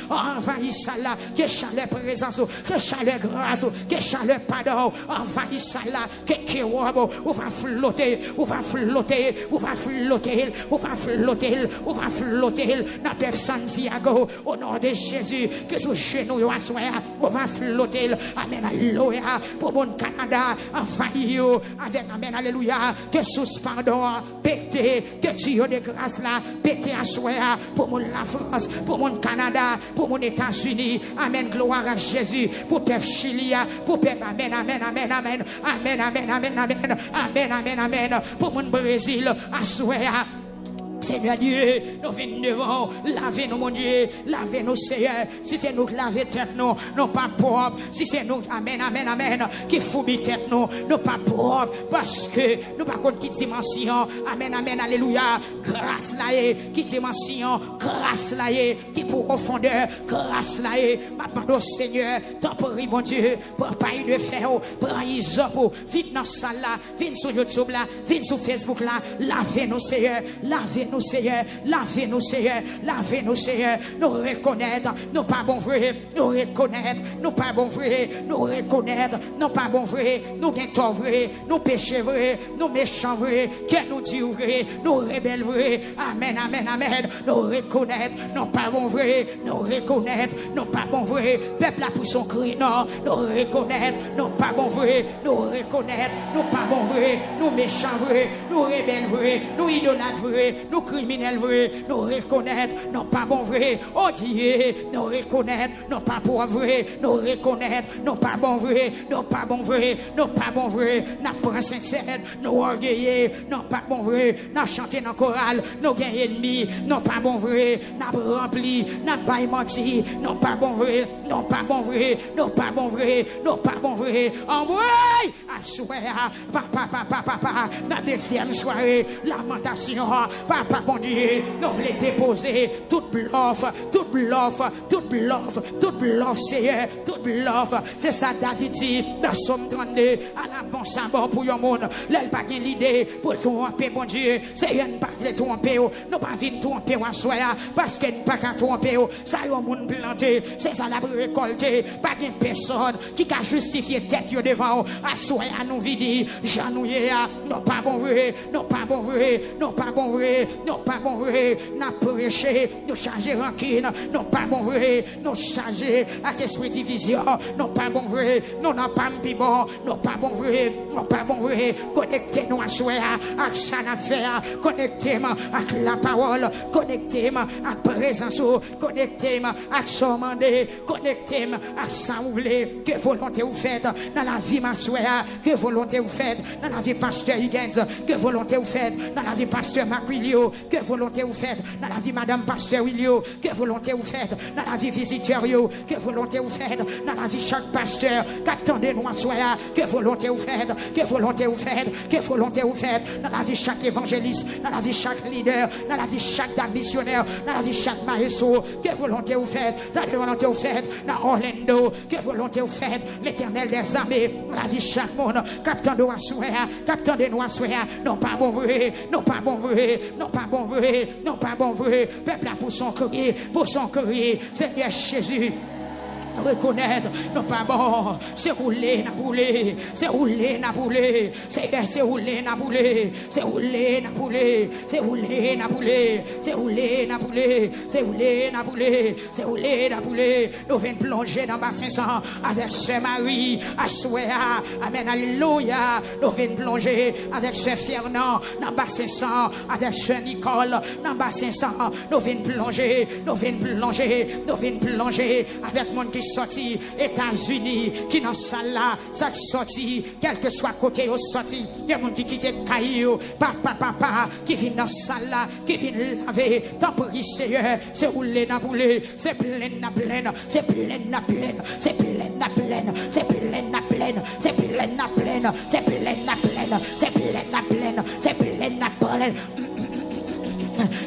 que chaleur présence, que chaleur grâce, que chaleur pardon, envahit salle là, que kérob, on va flotter, on va flotter, on va flotter, on va flotter, on va flotter. Dans peuple Santiago, au nom de Jésus, que sous genou yo assoya, on va flotter. Amen, alléluia. Pour mon Canada, envahi avec amen, alléluia. Que suspendons, pété, que tu de grâce là, pété assoya. Pour mon la France, pour mon Canada, pour mon États-Unis. Amen, gloire à Jésus. Pour peuple Chili, pour peuple amen, amen, amen, amen, amen, amen, amen, amen, amen, amen, amen. Pour mon Brésil, assoya. Seigneur Dieu, nous venons devant, lavez-nous, mon Dieu, lavez-nous, Seigneur. Si c'est nous qui lavons tête, nous, non pas propre. Si c'est nous, amen, amen, amen, qui fourbi tête, nous, non pas propre. Parce que nous pas contre qui dimension, amen, amen, alléluia. Grâce là, qui dimension, grâce là, qui pour profondeur, grâce là, m'attends, Seigneur, t'en prie, mon Dieu, pour pas une faire, prends Isop, viens dans la salle là, viens sur YouTube là, viens sur Facebook là, lavez-nous, Seigneur, lavez-nous, Seigneur, lavez-nous, Seigneur, lavez-nous, Seigneur, nous reconnaître, nous pas bon vrai, nous reconnaître, nous pas bon vrai, nous reconnaître, nous pas bon vrai, nous gagnons vrai, nous péchons vrai, nous méchants vrai, que nous disons vrai, nous rebelles vrai, amen, amen, amen, nous reconnaître, nous pas bon vrai, nous reconnaître, nous pas bon vrai, peuple a pour son cri, non, nous reconnaître, nous pas bon vrai, nous reconnaître, nous pas bon vrai, nous méchants vrai, nous rebelles vrai, nous idolâtres vrai, nous criminels vrai, nous reconnaître, non pas bon vrai, oh Dieu, nous reconnaître, non pas pour vrai, nous reconnaître, non pas bon vrai, non pas bon vrai, non pas bon vrai, n'a pas sincère, nous orgueillés, non pas bon vrai, n'a chanté dans chorale, nous gagnons ennemis, non pas bon vrai, n'a rempli, n'a pas menti, non pas bon vrai, non pas bon vrai, non pas bon vrai, non pas bon vrai, en vrai, à soir, papa, dans deuxième soirée, lamentation, papa, bon Dieu, nous voulons déposer toute bluff, Seigneur, toute bluff. C'est ça, David dit, dans Somme 32, à la bon sabot pour yon monde, l'elle pas l'idée pour tromper, bon Dieu, Seigneur, ne pas voulait tromper, nous pas venir tromper, parce que nous pas qu'à tromper, ça yon monde planté, c'est ça la récolté, pas qu'une personne qui a justifié tête yo devant, à soya nous vidi, janouye, non pas bon vrai, non pas bon vrai, non pas bon vrai, non pas bon vrai, n'a prêché, nous charger rancune, non pas bon vrai, nous charger à esprit division, non pas bon vrai, non n'a pas bon, non pas bon vrai, non pas bon vrai, connectez-nous à soi, à ça affaire, connectez-moi avec la parole, connectez-moi avec présence, connectez-moi avec son mandé, connectez-moi avec ça vous voulez, que volonté vous faites dans la vie ma soeur, que volonté vous faites dans la vie pasteur Higgins, que volonté vous faites dans la vie pasteur Macwilio, que volonté vous faites dans la vie madame pasteur Willio, que volonté vous faites dans la vie visiteur, que volonté vous faites dans la vie chaque pasteur, qu'attendez nous à soir, que volonté vous faites, que volonté vous faites, que volonté vous faites dans la vie chaque évangéliste, dans la vie chaque leader, dans la vie chaque missionnaire, dans la vie chaque maestro, que volonté vous faites, dans la volonté vous faites dans Orlando, que volonté vous faites, l'éternel des armées, dans la vie chaque monde, qu'attendez nous à soir, qu'attendez nous à soir, non pas bon vrai, non pas bon vrai, non pas bon vrai, non pas bon vrai, peuple pour son courrier, Seigneur Jésus. Reconnaître, non pas bon, c'est rouler, n'a boulé, c'est rouler, n'a boulé, c'est rouler, n'a boulé, c'est rouler, n'a boulé, c'est rouler, n'a boulé, c'est rouler, n'a boulé, c'est rouler, n'a boulé, c'est rouler, n'a boulé. Nous venons plonger dans bassin sang avec Sœur Marie, à Souéa, amen, alléluia. Nous venons plonger avec Sœur Fernand dans bassin sang, avec Sœur Nicole dans bassin sang. Nous venons plonger, nous venons plonger, nous venons plonger avec mon qui sorti États-Unis qui dans salle là ça sorti quel que soit côté au sorti il y a monde qui quitte caillou papa qui vient dans salle là qui vient laver tant pour Seigneur c'est rouler na bouler c'est plein na pleine c'est plein na pleine c'est plein na pleine c'est plein na pleine c'est plein na pleine c'est plein na pleine c'est plein na pleine c'est plein na pleine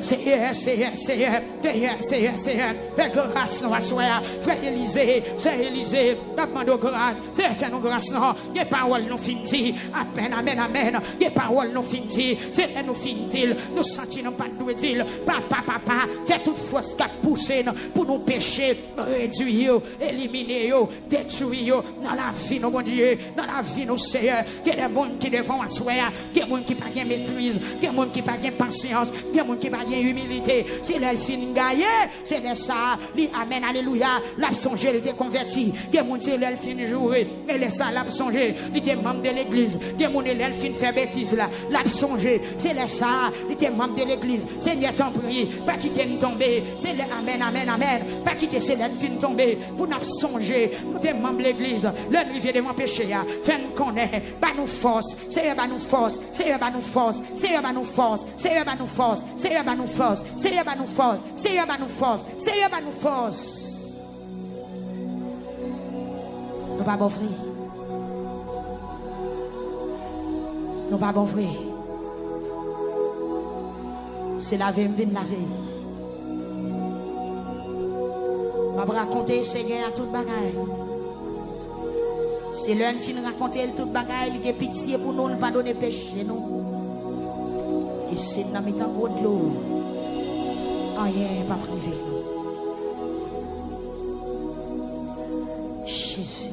Seigneur, Seigneur, Seigneur, Seigneur, Seigneur, Seigneur, fais grâce nous à soi, frère Élisée, frère Élisée, demande grâce, Seigneur, fais nous grâce, non, les paroles nous finissent, amen, amen, amen, les paroles nous finissent, Seigneur nous finissent, nous sentons pas de dire, papa, papa, fais toute force qui a poussé pour nous pécher, réduire, éliminer, détruire, dans la vie, nos bon Dieu, dans la vie, nos Seigneur, il y a des gens qui devant soi, il y a des gens qui n'ont pas de maîtrise, il y a des gens qui n'ont pas de patience, il y a des gens qui n'ont pas d'humilité, c'est leur fin gagné, c'est de ça, amen, alléluia, l'a songé, il était converti, il y a des gens qui leur fin jouer, et les ça, l'a songé, il était membre de l'église, il y a des gens qui leur fin faire bêtise là, l'a songé, c'est les ça, il était membre de l'église, Seigneur t'en prie, pas quitter nous tomber, c'est les amen, amen, amen, pas quitter c'est leur fin tomber, pour nous songer, nous sommes membres de l'église, le rivière de mon péché, fait nous connaître, pas nous force, Seigneur, pas nous force, Seigneur, pas nous force, Seigneur, pas nous force, Seigneur, pas nous force, Seigneur, pas nous force, Seigneur, pas nous force, Seigneur, pas nous force, Seigneur, pas nous force. Nous pas bon frère. Nous pas bon frère. C'est laver, me vient laver. Je vais raconter Seigneur à toute bagaille. C'est l'un qui nous raconter toute bagaille, il a pitié pour nous, ne pas donner péché nous. Et c'est dans le temps de l'eau. Rien pas privé. Jésus.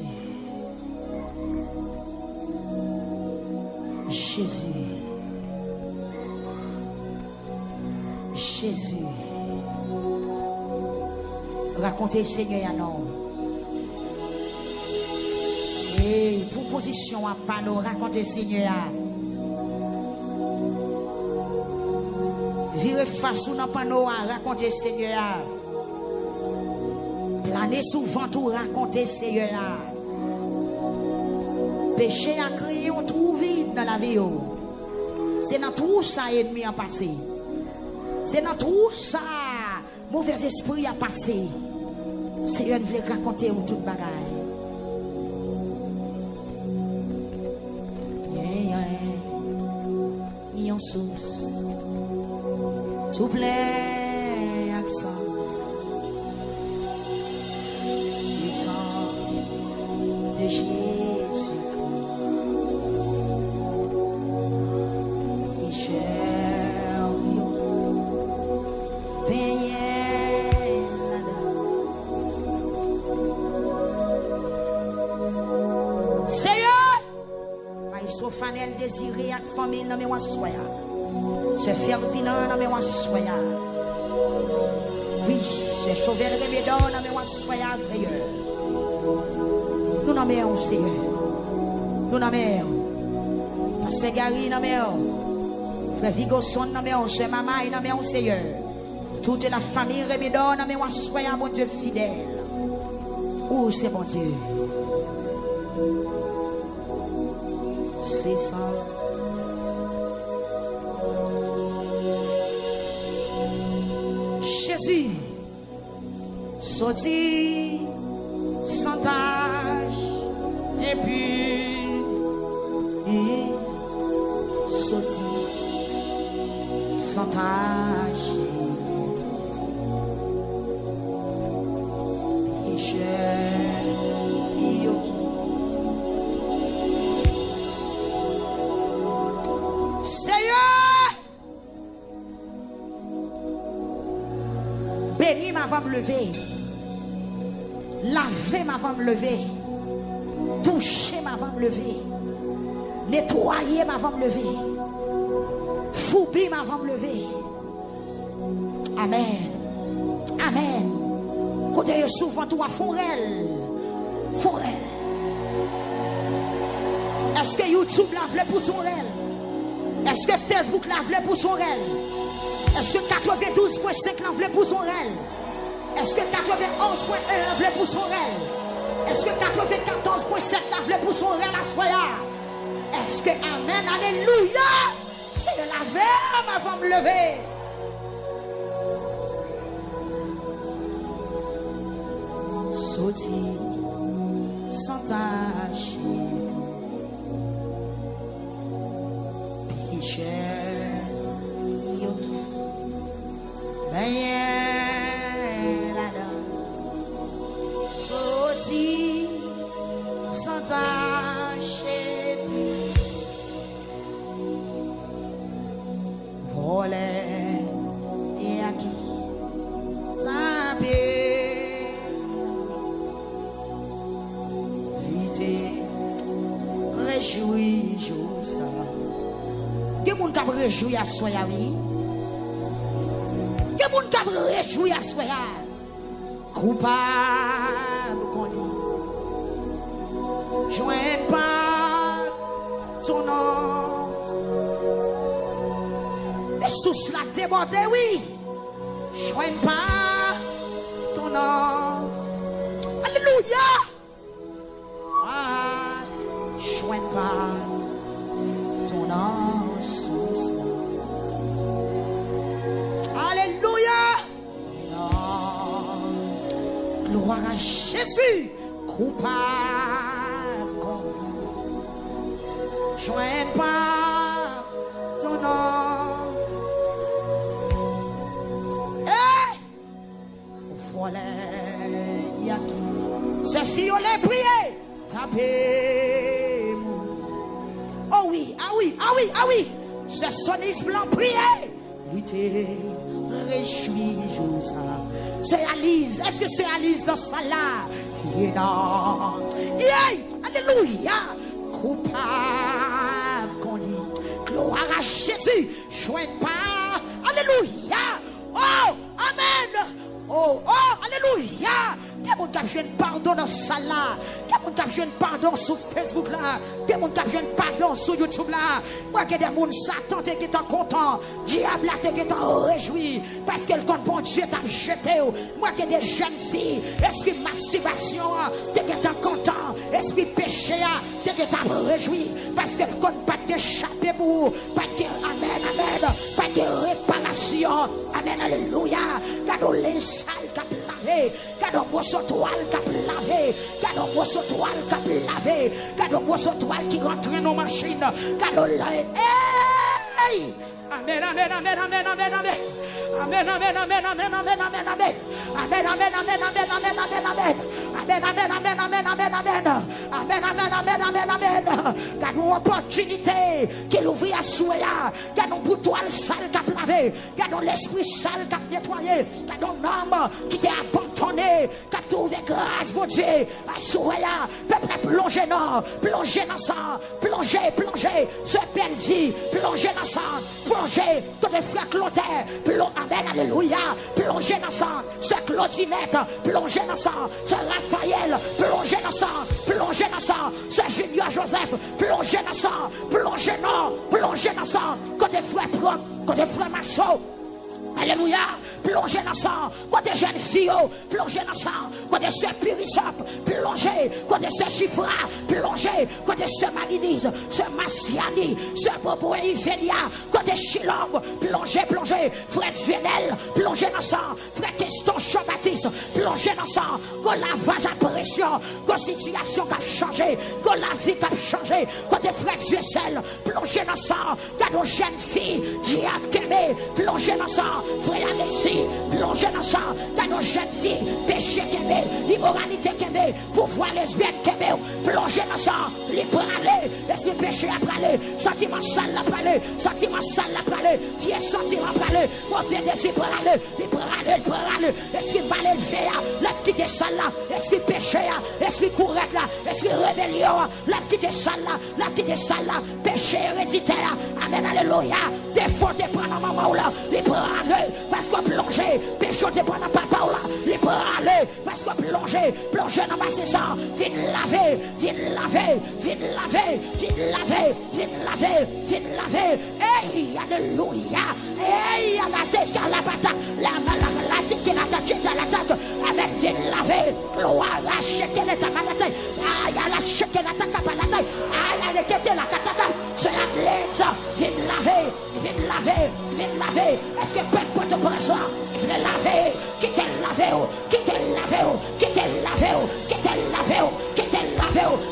Jésus. Jésus. Racontez Seigneur à nous. Et proposition à panneau, racontez Seigneur. Virez face ou dans panneau, racontez Seigneur. Planez souvent tout, racontez Seigneur. Péché à crier, on trouve vide dans la vie. C'est dans tout ça ennemi a passé. C'est dans tout ça mauvais esprit a passé. Seigneur veut raconter où toute bagaille. Yon source tout plein accent du sang de Jésus il cher payé là-dedans Seigneur Sofanel désiré avec famille dans mes soya. Ce Ferdinand dans mes soya. Oui, ce Chauvel Rémédon dans mes soya, Seigneur. Nous n'aimons Seigneur. Nous n'aimons. Pasteur Gary n'aimons. Frère Vigosson n'aimons. Sœur Mamaï n'aimons Seigneur. Toute la famille Rémédon dans mes soya, mon Dieu fidèle. Oh, c'est mon Dieu. C'est ça. Jésus sorti sans tâche et puis sorti sans tâche et Seigneur, bénis m'avant me lever, laver m'avant me lever, toucher m'avant me lever, nettoyer m'avant me lever, foubi m'avant me lever. Amen. Amen. Côté souvent tout à forêt. Est-ce que YouTube l'a voulu pour son réel? Est-ce que Facebook l'a voulu pour son réel? Est-ce que 92.5 l'a voulu pour son réel? Est-ce que 91.1 l'a voulu pour son réel? Est-ce que 94.7 l'a voulu pour son réel à soya? Est-ce que Amen, Alléluia, c'est de la verbe avant de me lever? Sauti sans tâche. moun kap rejoui à soya oui. Que moun kap rejoui à soya. Coupable qu'on dit. Joint pas ton nom. Et sous la débordé oui. Joint pas ton nom. Alléluia. Ah, joint pas ton nom sous cela. Alléluia. Gloire à Jésus. Coupable qu'on joint pas ton nom. Eh, volet yaki. C'est fiolet prier. Tapez. Oh oui, ah oui, ah oui, ah oui. C'est sonis blanc prier. Il était réjoui jour ça. C'est Alice. Est-ce que c'est Alice dans ça là? Alléluia. Coupable qu'on dit. Gloire à Jésus. Joint pas. Alléluia. Oh, amen. Oh, alléluia. Quelqu'un qui a besoin de pardon dans ça là. Quelqu'un qui a besoin de pardon sur Facebook là. Quelqu'un qui a besoin de pardon sur YouTube là. Moi qui ai des gens Satan qui est content. Diable qui est réjoui. Parce que le compte bon Dieu t'a jeté. Moi qui ai des jeunes filles. Esprit masturbation qui est content. Esprit péché qui est réjoui. Parce que le compte pas d'échapper pour vous. Pas de amen, amen. Pas de réparation. Amen, alléluia. Quand les sales qui lavé. Quand on toile qui a lavé, quand on toile qui a lavé, quand on toile qui rentre dans nos machines, quand on l'a. Hey! Amen, amen, amen, amen, amen, amen. Amen, amen, amen, amen, amen, amen, amen. Amen, amen, amen, amen, amen, amen, amen. Amen, amen, amen, amen, amen, amen. Amen, amen, amen, amen, amen. Quand nous opportunité qu'il ouvre à souhait, quand nous boutoiles sales qui a lavé, quand nous l'esprit sale qui a nettoyé, quand nous l'homme qui t'est abandonné, qui a trouvé grâce, mon Dieu, à souhait, peuple plongé dans ça, plongé, ce belle vie, plongé dans ça, plongé, tous les frères Clotaire, amen, alléluia, plongé dans ça, ce Claudinette, plongé dans ça, ce Raphaël, plongé dans ça, ce Junior Joseph, plongé dans ça, plongé dans ça, côté frère Proc, côté frère Marceau. Alléluia, plongez dans ça, côté jeune fille, plongez dans ça, côté ce Purissop, plongez, côté ce Chiffra, plongez, côté ce Malinise, ce Massiani, ce Bobo et Ivenia, côté Chilombe, plongez, frère Vienel, plongez dans ça, frère Queston Jean-Baptiste, plongez dans ça, qu'on lavage à pression, qu'on situation qui a changé, qu'on la vie qui a changé, côté frère Duessel, plongez dans ça, quand nos jeunes filles, diable Kémé, plongez dans ça. Frère Alexis, plongez dans ça, dans nos jeunes filles, péché qu'aimé, immoralité qu'aimé, pouvoir lesbienne qu'aimé, plongez dans ça, libre aller, laissez péché à parler, sentiment sale à parler, vieux sentiment à parler, mauvais désir pour aller, libre aller, esprit mal élevé, la quitter sale là, esprit péché, esprit courette là, esprit rébellion, la quitter sale là, péché héréditaire, amen, alléluia, défaut de prendre maman là, libre aller. Parce qu'on plongeait, péché de prendre papa là, les bras aller, parce qu'on plongeait dans ma saison, viens laver, hey, alléluia, hey, à la tête, à la bataille, la tête, à l'attaque, avec viens laver, gloire, la checker les tabalatay, aïe, à la checker l'attaque à la taille, aïe, à la tête, la cataka, c'est la blesse, viens laver, est-ce que peut te prendre ça? Il est lavé, qui t'est lavé,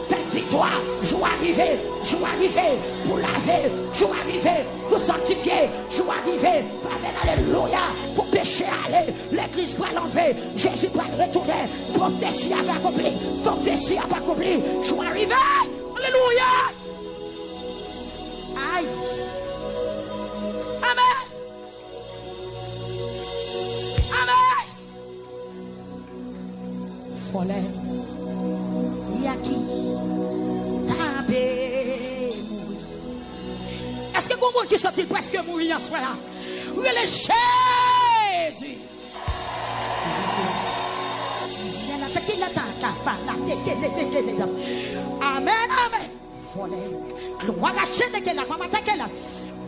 faites victoire, joue arriver, pour laver, joue arriver, pour sanctifier, joue arriver, amen, alléluia, pour pécher aller, l'église va l'enlever, Jésus va le retourner, prophétie a pas accompli, joue arriver, alléluia, aïe, amen. Follet, yaki, tabé. Est-ce que beaucoup de monde qui sont presque mourir en soi là. Relais Jésus. Amen, amen. Gloire à Jésus qui est là, maman t'es là.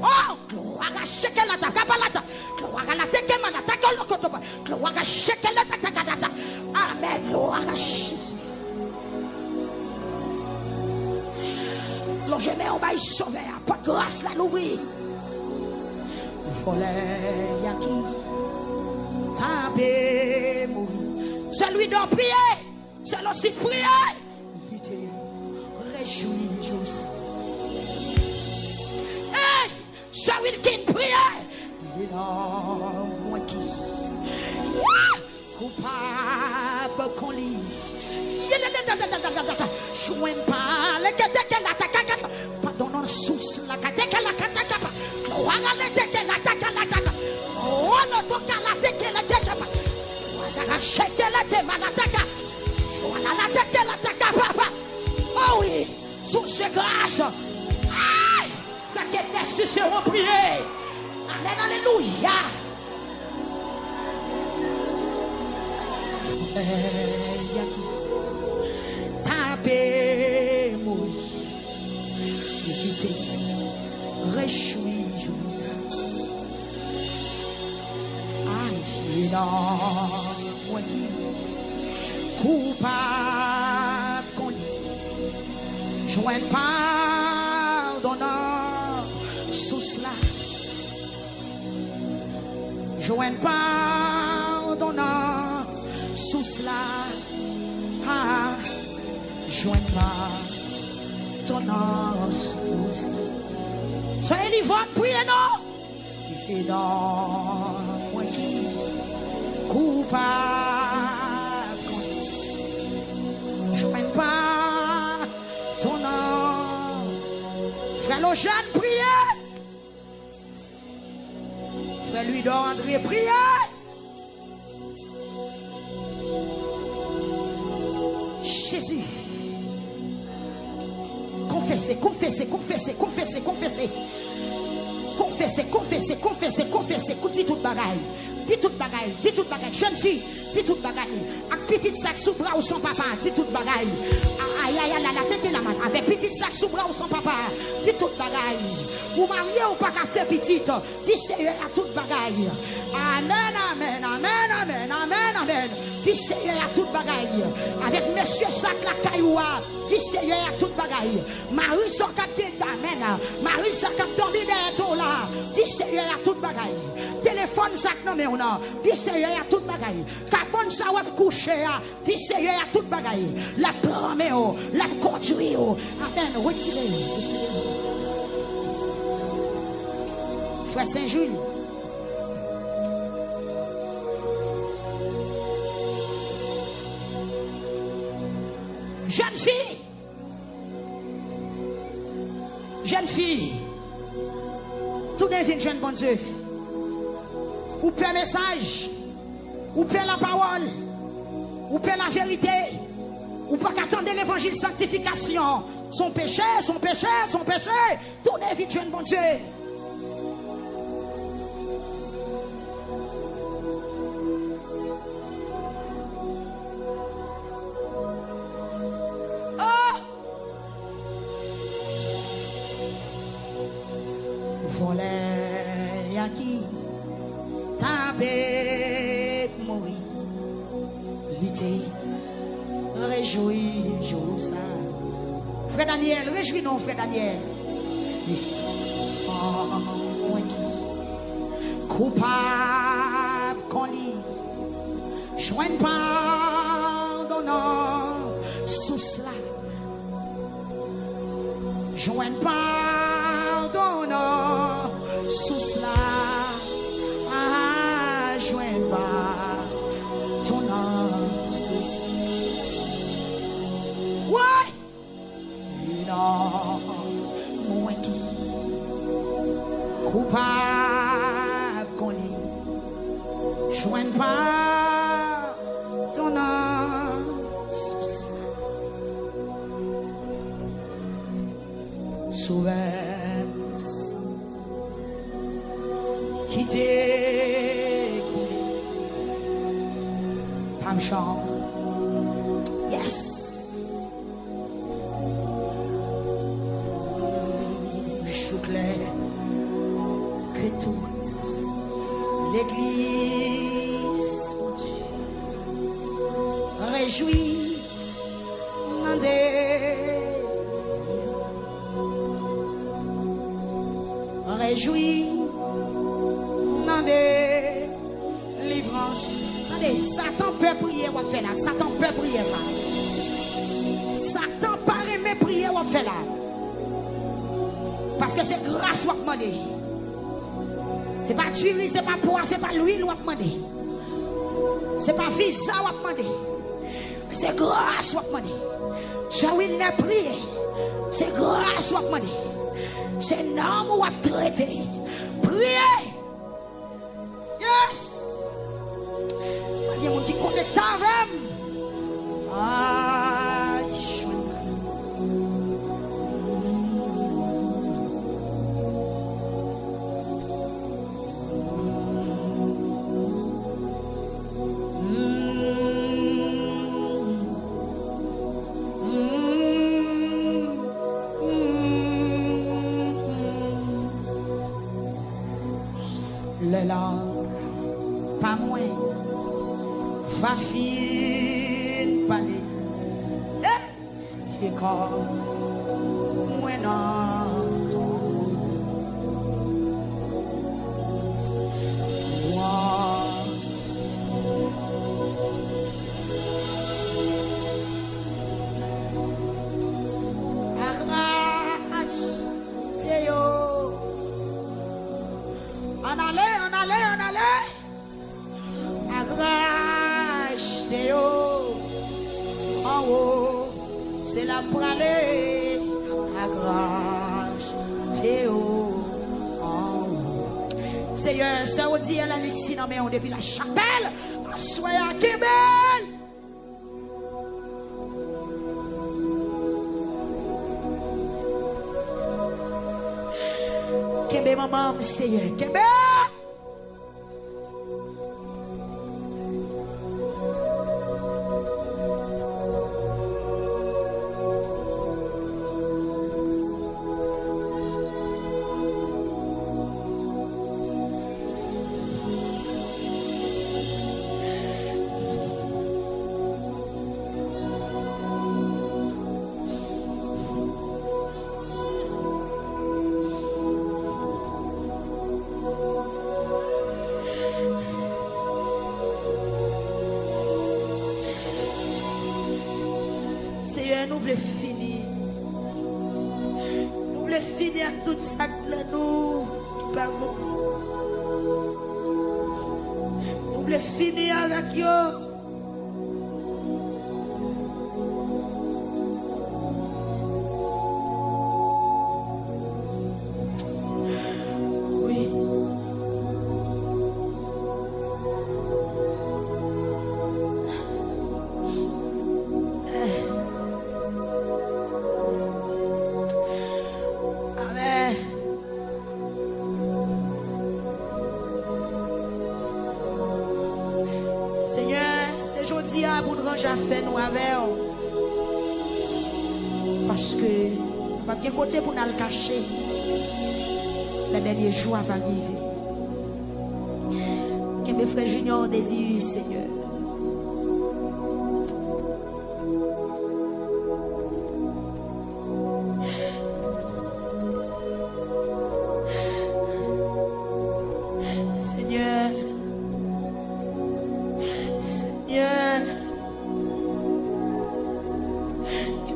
Oh, gloire à Jésus qui est là, tacabalata. Gloire à la teke manata kolokotoba. Gloire à Jésus qui est là, tacabalata. Amen, gloire à Jésus. L'on je mets en bas sauvé, pas de grâce là l'ouvrir. Volet yaki, tapé mourir. Celui d'en prier, celui aussi prier. Vite, réjouis, jouis. Hey, celui qui prie, il est dans moi qui. Coupable qu'on lit. Joins pas le que la taka. Pardonne sous la kateka la kataka. Wala le teke la taka la taka. Wala toka la teke la taka. Wala shake la te manataka. Wala la teke la taka papa. Oh oui, sous ce grâce. Aïe, ça qui est nécessaire en prier. Amen, alléluia. Tapez mourir, réjouis-vous. Aïe, non, moi qui coupable qu'on dit, joint pardonnant sous cela, joint pardonnant sous cela. Ah, joins pas ton os. Soyez livrés, priez non. Il est dans moi qui coupable. Joins pas ton os. Frère le jeune, priez. Frère lui d'André, priez. Jésus, confessez, confessez, confessez, confessez, confessez, confessez, confessez, confessez, confessez, dis toute bagaille, dis toute bagaille, dis toute bagaille, jeune fille, dis toute bagaille, avec petit sac sous bras ou son papa, dis toute bagaille, aïe aïe aïe, la tête et la main, avec petit sac sous bras ou son papa, dis toute bagaille, ou marié ou pas qu'à faire petite, dis Seigneur à toute bagaille, amen, amen, amen, amen, amen, amen. Dis Seigneur à toute bagaille. Avec monsieur sac la cailloua. Dis Seigneur à toute bagaille. Marie son capitaine d'amen. Marie son capitaine d'Iberto là. Dis Seigneur à toute bagaille. Téléphone sac non mais on a. Dis Seigneur à toute bagaille. Cabane ça va coucher. Dis Seigneur à toute bagaille. La promets, la conduit. Amen. Retirez. Frère Saint-Jules. Jeune fille, tout devient jeune bon Dieu. Ou perd message, ou perd la parole, ou perd la vérité, ou pas qu'attendre l'évangile sanctification. Son péché, son péché, son péché, tout devient jeune bon Dieu. Volet yaki tapé mourir l'été réjouis jour ça. Frère Daniel, réjouis non frère Daniel. Coupable qu'on lit joigne pardonnant sous cela joigne pardonnant sous cela joigne pardonnant sous cela ouais non moi qui coupable qu'on lit joigne pardonnant sous cela sauveur Femme chambre. Yes. Je clair que toute l'église, mon Dieu, réjouit dans réjouit dans des livrances. Attendez, Satan peut prier, on fait là. Satan peut prier ça. Satan pas aimer prier, on fait là. Parce que c'est grâce qu'on demande. C'est pas tuerie, c'est pas poids, c'est pas l'huile qu'on demande. C'est pas visa qu'on demande. C'est grâce qu'on demande. Ça oui, il n'a prié. C'est grâce qu'on demande. C'est l'homme ou à traiter. Priez. Yes. Il y a des gens qui connectent avec. Ah, le langue, pas moins, va fin parler. Et comme moi dans ton on allait. Agrage Théo. En haut, c'est la pralée. Agrage Théo. En haut. Seigneur, ça vous dit à la Lixie, non mais on depuis la chapelle. Soyez à Québec. Québec, maman, Seigneur, Québec. Seigneur, nous voulons finir. Nous voulons finir tout ça que nous parlons. Nous voulons finir avec eux. Seigneur, c'est aujourd'hui pour nous ranger à faire nous avec. Parce que nous n'avons pas côté pour nous le cacher. Les derniers jours vont arriver. Que mes frères juniors désirent, Seigneur. Seigneur.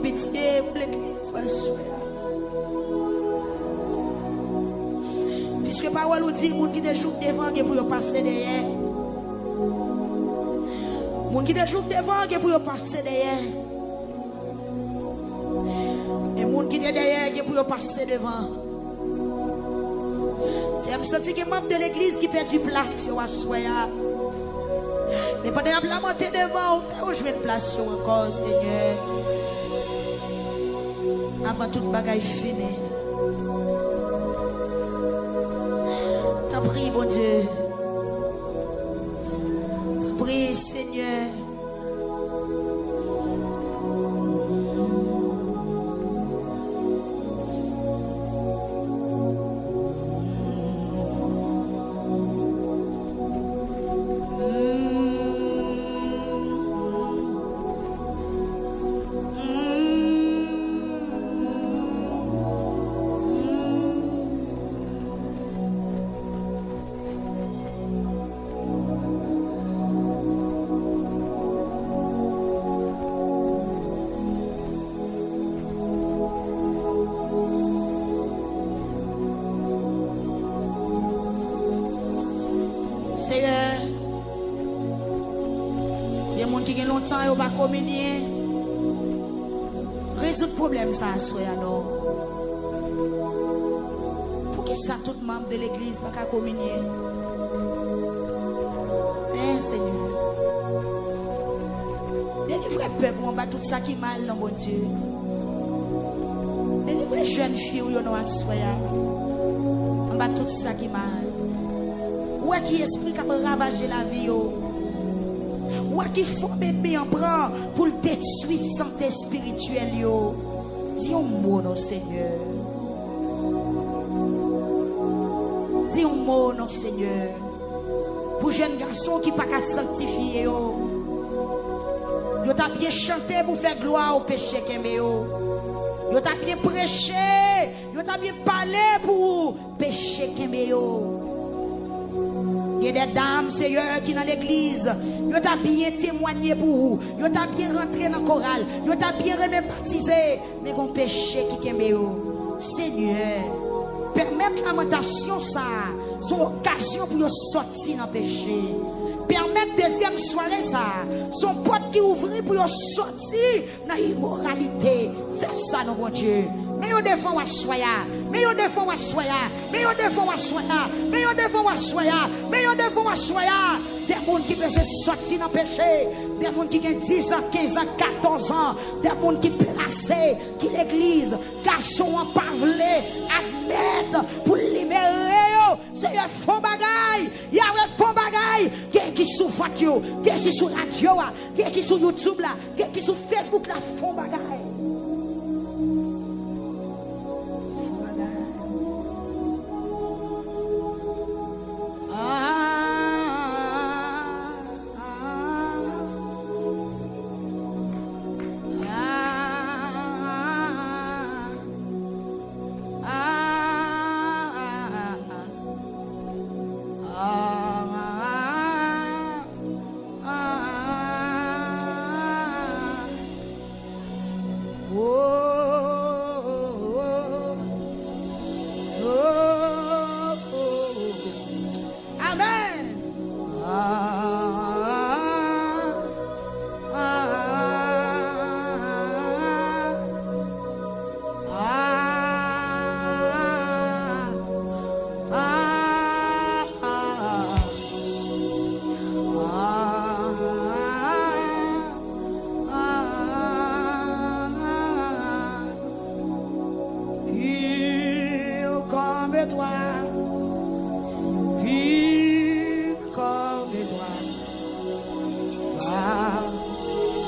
Pitié pour l'église soit souhaitée. Puisque parole nous dit, les gens qui te jouent devant, pour passer derrière. Les gens qui te jouent devant, pour passer derrière. Et les gens qui te derrière, pour passer devant. C'est un senti que membre de l'église qui perd du place, yo assoya. Mais pendant la montée devant, on fait jouer une place encore, Seigneur. Avant toute bagaille finie. T'en prie, bon Dieu. T'en prie, Seigneur. qui ont longtemps et pas communier. Résoudre le problème ça, soya non. Pour que ça, tout membre de l'église pas qu'à communier. Seigneur. Délivrez le peuple, on bat tout ça qui est mal dans mon Dieu. Délivrez les jeunes filles, on va soya. On bat tout ça qui est mal. Où est qui esprit qui a ravagé la vie? Où est qui faut bébé en prend pour le détruire santé spirituelle? Dis un mot, non, Seigneur. Dis un mot, non, Seigneur. Pour jeunes garçons qui ne sont pas sanctifiés. Yo t'a bien chanté pour faire gloire au péché qu'aime yo. Yo t'a bien prêché, yo t'a bien parlé pour péché qu'aime yo. Il y a des dames, Seigneur, qui dans l'église, yo t'a bien témoigné pour vous, yo t'a bien rentré dans le choral, yo t'a bien baptisé, mais qu'on péché qui qu'aime yo. Seigneur, permettre lamentation ça, son occasion pour sortir dans le péché. Permettre deuxième soirée ça, son porte qui ouvre pour sortir dans l'immoralité. Fais ça, non, mon Dieu. Mais on défend à soya, mais on défend à soya, mais on défend à soya, mais on défend à soya, mais on défend à soya. Des gens qui peuvent sortir dans le péché, des gens qui ont 10 ans, 15 ans, 14 ans, des gens qui placés, qui l'église, garçons en parler, admettre pour libérer. C'est un fond bagaille, il y a un fond bagaille, qui sont fatio, qui sont radio, qui sont YouTube là, qui sont Facebook là, fond bagaille.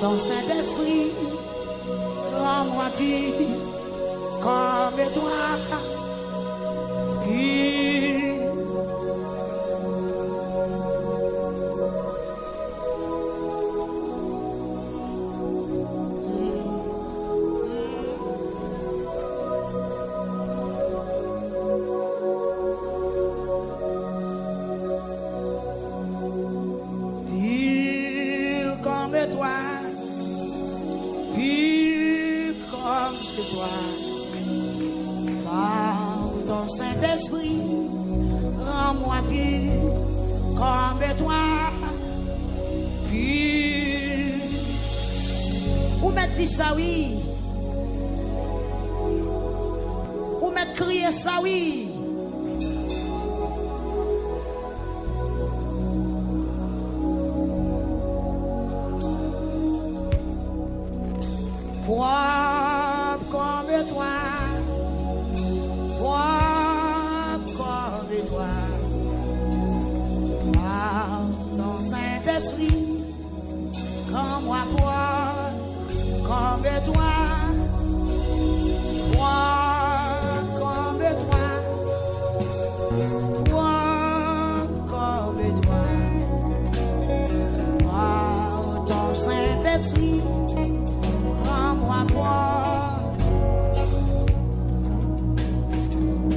Ton Saint-Esprit, rends-moi pur comme toi. Pur comme toi. Par ton Saint-Esprit, rends-moi pur comme toi. Pur. Où m'a dit ça, oui? Où m'a crié ça, oui? Propre comme toi, propre comme toi, par ton Saint-Esprit, rends-moi propre comme toi, propre comme toi, propre comme toi, par ton Saint-Esprit. Rends-moi propre,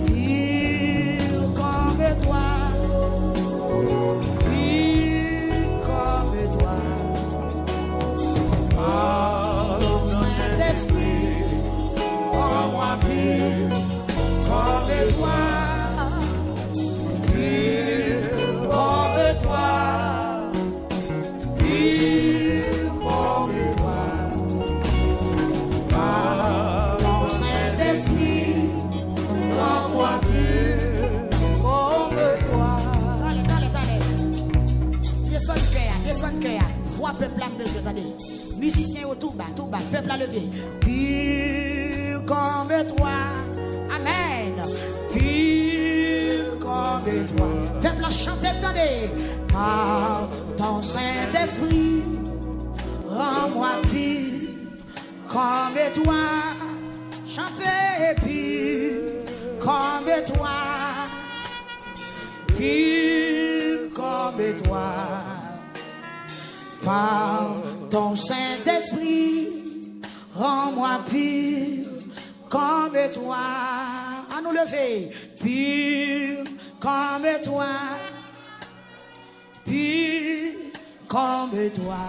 pur comme toi, pur comme toi. Par ton Saint-Esprit, rends-moi pur comme toi, pur comme toi, pur peuple a besoin, attendez. Musiciens au tout bas, peuple a levé. Pur comme toi. Amen. Pur comme toi. Peuple a chanté, attendez. Par ton Saint-Esprit, rends-moi pur comme toi. Chantez pur comme toi. Pur comme toi. Par ton Saint-Esprit, rends-moi pur comme toi. À nous lever, pur comme toi, pur comme toi.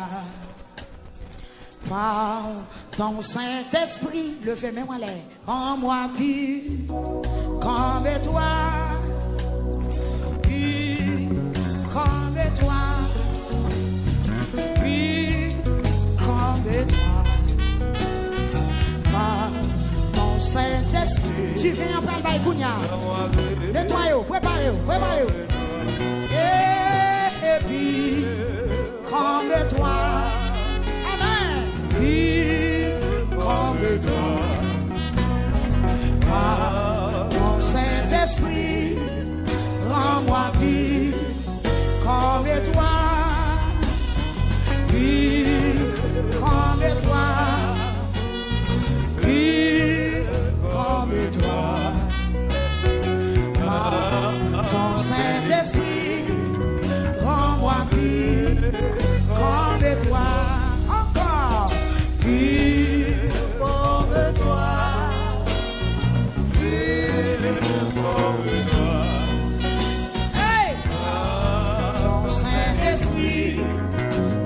Par ton Saint-Esprit, levez-moi en l'air, rends-moi pur comme toi, pur comme toi. Saint-Esprit, tu viens en parler par Kounia. Nettoyez-vous, préparez-vous. Et puis, comme toi. Amen. Puis, comme toi. Par ton Saint-Esprit, rends-moi pur comme toi. Pur comme toi. Comme toi, ton Saint-Esprit, rends-moi pur comme toi, encore pur comme toi, pur comme toi. Hey! Ton Saint-Esprit,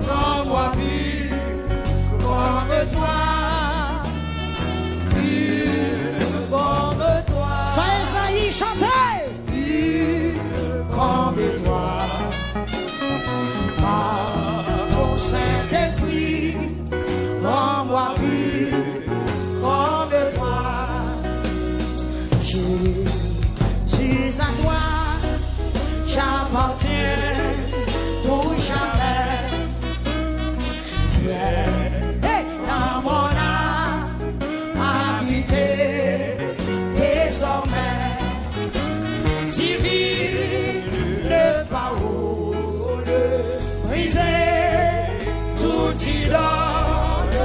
rends-moi pur comme toi. Chantez, comme toi, par ton Saint-Esprit, rends-moi pur comme toi. Jésus, à toi, j'appartiens pour jamais. Viens dans mon âme, habiter désormais. Divine parole, briser tout idole.